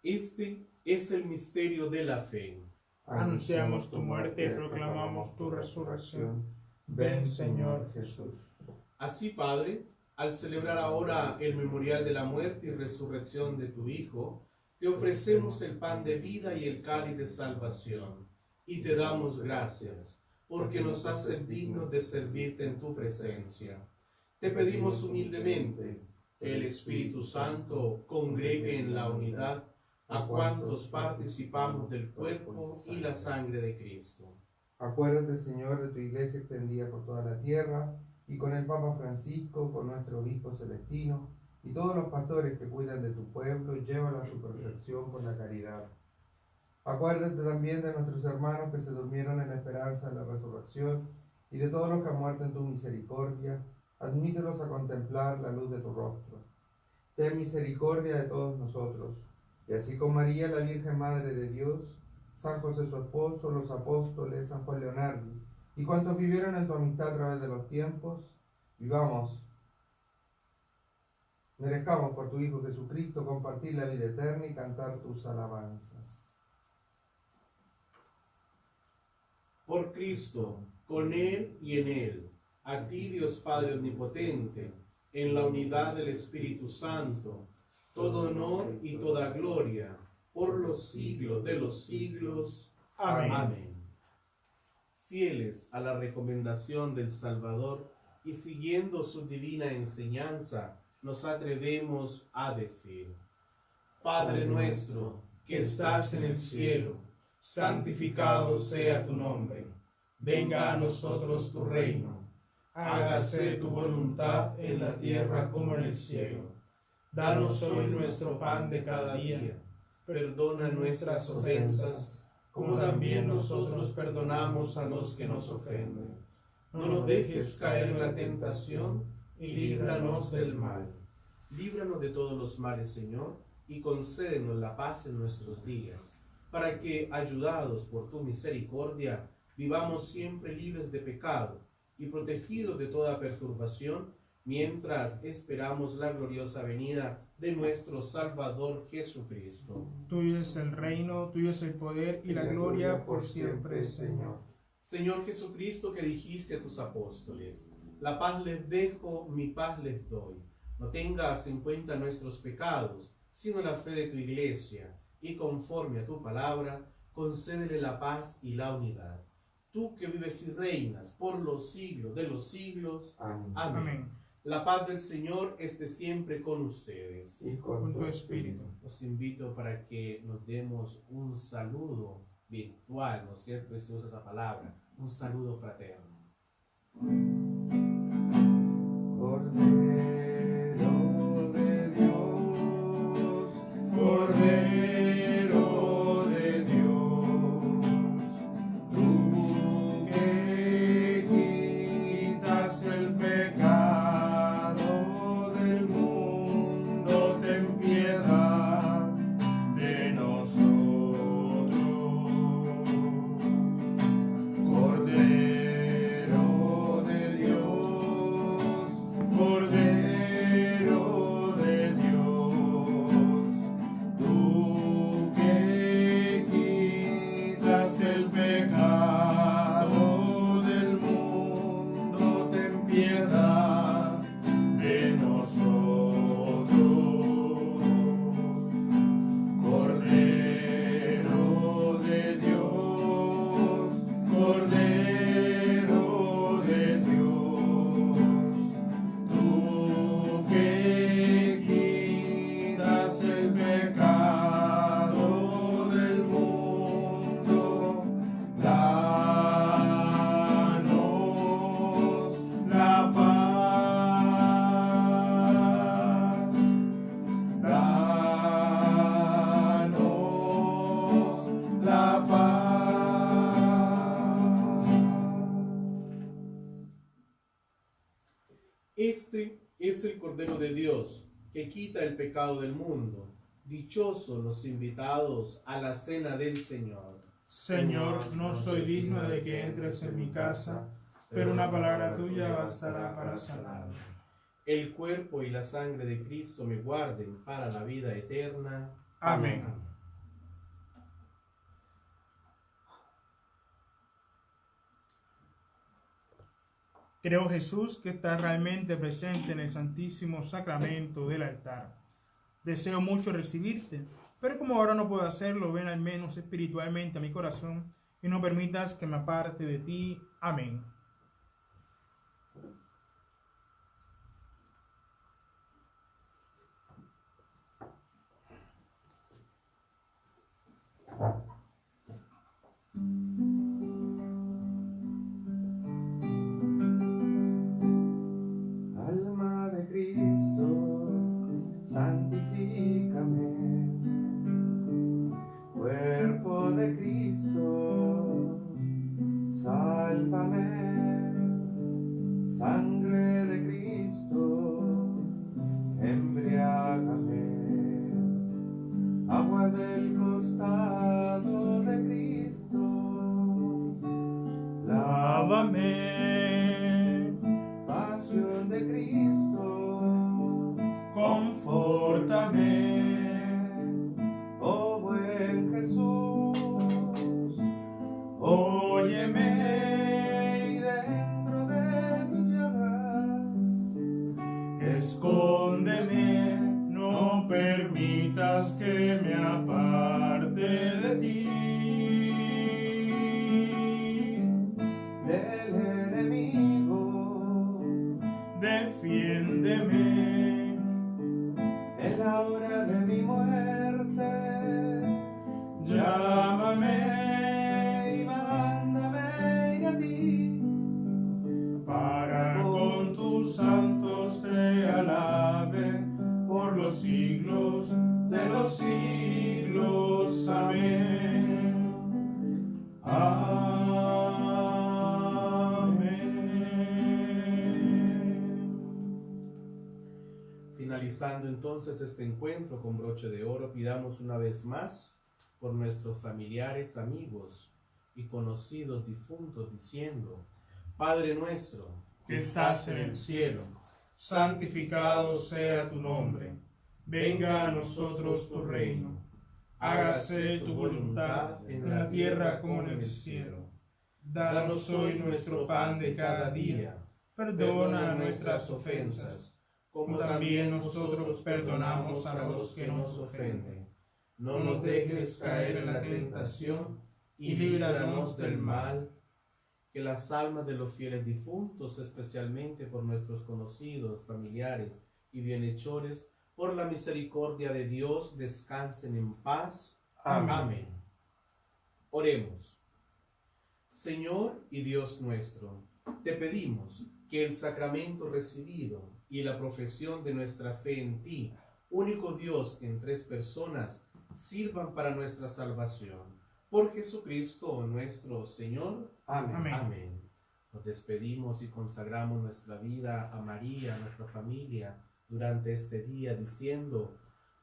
Este es el misterio de la fe. Anunciamos tu muerte y proclamamos tu resurrección. Ven, Señor Jesús. Así, Padre, al celebrar ahora el memorial de la muerte y resurrección de tu Hijo, te ofrecemos el pan de vida y el cáliz de salvación, y te damos gracias, porque nos haces dignos de servirte en tu presencia. Te pedimos humildemente que el Espíritu Santo congregue en la unidad a cuantos participamos del cuerpo y la sangre de Cristo. Acuérdate, Señor, de tu iglesia extendida por toda la tierra, y con el Papa Francisco, con nuestro obispo Celestino, y todos los pastores que cuidan de tu pueblo, llévalo a su perfección con la caridad. Acuérdate también de nuestros hermanos que se durmieron en la esperanza de la resurrección, y de todos los que han muerto en tu misericordia, admítelos a contemplar la luz de tu rostro. Ten misericordia de todos nosotros, y así con María, la Virgen Madre de Dios, San José su esposo, los apóstoles, San Juan Leonardo, y cuantos vivieron en tu amistad a través de los tiempos, merezcamos por tu Hijo Jesucristo compartir la vida eterna y cantar tus alabanzas. Por Cristo, con Él y en Él, a ti, Dios Padre Omnipotente, en la unidad del Espíritu Santo, todo honor y toda gloria, por los siglos de los siglos. Amén. Amén. Fieles a la recomendación del Salvador y siguiendo su divina enseñanza, nos atrevemos a decir: Padre nuestro, que estás en el cielo, santificado sea tu nombre. Venga a nosotros tu reino. Hágase tu voluntad en la tierra como en el cielo. Danos hoy nuestro pan de cada día. Perdona nuestras ofensas, como también nosotros perdonamos a los que nos ofenden. No nos dejes caer en la tentación y líbranos del mal. Líbranos de todos los males, Señor, y concédenos la paz en nuestros días, para que, ayudados por tu misericordia, vivamos siempre libres de pecado y protegidos de toda perturbación, mientras esperamos la gloriosa venida de nuestro Salvador Jesucristo. Tuyo es el reino, tuyo es el poder y la gloria por siempre, Señor. Señor Jesucristo, que dijiste a tus apóstoles: la paz les dejo, mi paz les doy. No tengas en cuenta nuestros pecados, sino la fe de tu iglesia, y conforme a tu palabra, concédele la paz y la unidad. Tú que vives y reinas por los siglos de los siglos. Amén. Amén. Amén. La paz del Señor esté siempre con ustedes. Y Con tu espíritu. Los invito para que nos demos un saludo virtual, ¿no es cierto? Se usa esa palabra, un saludo fraterno. Cordero de Dios, Cordero de Dios, tú que quitas el pecado del mundo, ten piedad de nosotros. Cordero de Dios, Cordero Este es el Cordero de Dios, que quita el pecado del mundo. Dichosos los invitados a la cena del Señor. Señor, no soy digno de que entres en mi casa, pero una palabra tuya bastará para sanarme. El cuerpo y la sangre de Cristo me guarden para la vida eterna. Amén. Creo, Jesús, que estás realmente presente en el Santísimo Sacramento del altar. Deseo mucho recibirte, pero como ahora no puedo hacerlo, ven al menos espiritualmente a mi corazón y no permitas que me aparte de ti. Amén. Alma de Cristo, santifícame. Cuerpo de Cristo, sálvame. Sangre de Cristo, embriágame. Agua del costado de Cristo, Lávame. pasión de Cristo, Confórtame. oh buen Jesús, Óyeme. y dentro de tus llagas, Escóndeme, no permitas que me aparte de ti. del enemigo, Defiéndeme, en la hora de mi muerte, llámame y mándame ir a ti, para con tus santos te alabe por los siglos de los siglos. Amén. Finalizando entonces este encuentro con broche de oro, pidamos una vez más por nuestros familiares, amigos y conocidos difuntos, diciendo: Padre nuestro, Que estás en el cielo, santificado sea tu nombre. Venga a nosotros tu reino. Hágase tu voluntad en la tierra como en el cielo. Danos hoy nuestro pan de cada día. Perdona nuestras ofensas, como también nosotros perdonamos a los que nos ofenden. No nos dejes caer en la tentación y líbranos del mal. Que las almas de los fieles difuntos, especialmente por nuestros conocidos, familiares y bienhechores, por la misericordia de Dios, descansen en paz. Amén. Amén. Oremos. Señor y Dios nuestro, te pedimos que el sacramento recibido y la profesión de nuestra fe en ti, único Dios en tres personas, sirvan para nuestra salvación. Por Jesucristo nuestro Señor. amén. Amén. Amén. Nos despedimos y consagramos nuestra vida a María, a nuestra familia, durante este día, diciendo: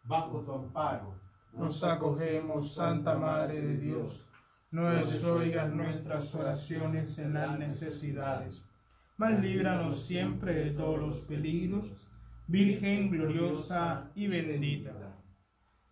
bajo tu amparo Nos acogemos, Santa Madre de Dios. No desoigas nuestras oraciones en las necesidades, mas líbranos siempre de todos los peligros, Virgen gloriosa y bendita.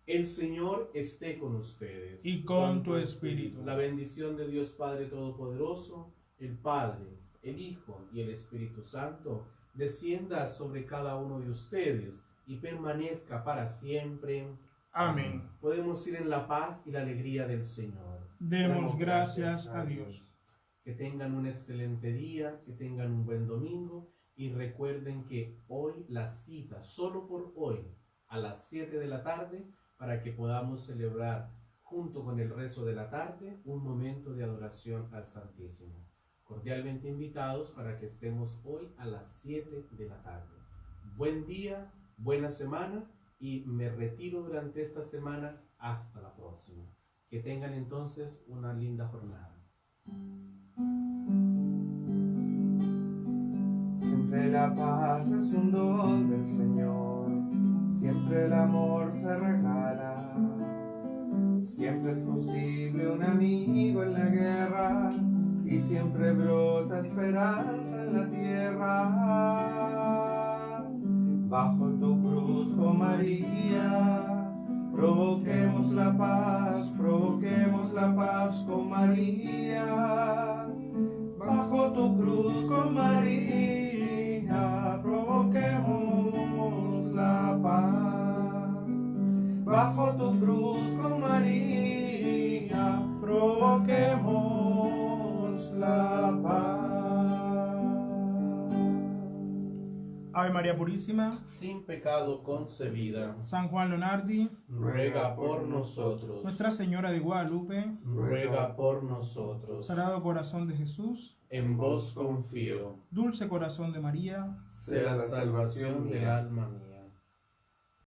El Señor esté con ustedes. Y con tu espíritu. La bendición de Dios Padre Todopoderoso, el Padre, el Hijo y el Espíritu Santo, descienda sobre cada uno de ustedes y permanezca para siempre. Amén. Podemos ir en la paz y la alegría del Señor. Demos gracias a Dios. Que tengan un excelente día, que tengan un buen domingo y recuerden que hoy la cita, solo por hoy, a las 7 de la tarde, para que podamos celebrar junto con el rezo de la tarde un momento de adoración al Santísimo. Cordialmente invitados para que estemos hoy a las 7 de la tarde. Buen día, buena semana y me retiro durante esta semana hasta la próxima. Que tengan entonces una linda jornada. Siempre Siempre la paz es un don del Señor, siempre el amor se regala, siempre es posible un amigo en la guerra y siempre brota esperanza en la tierra. Bajo tu cruz, oh María, provoquemos la paz con María. Bajo tu cruz con María, provoquemos la paz. Bajo tu cruz con María, provoquemos la paz. Ave María Purísima, sin pecado concebida, San Juan Leonardi, ruega por nosotros. Nuestra Señora de Guadalupe, Ruega por nosotros. Sagrado Corazón de Jesús, En vos confío. Dulce Corazón de María, Sea la salvación del alma mía.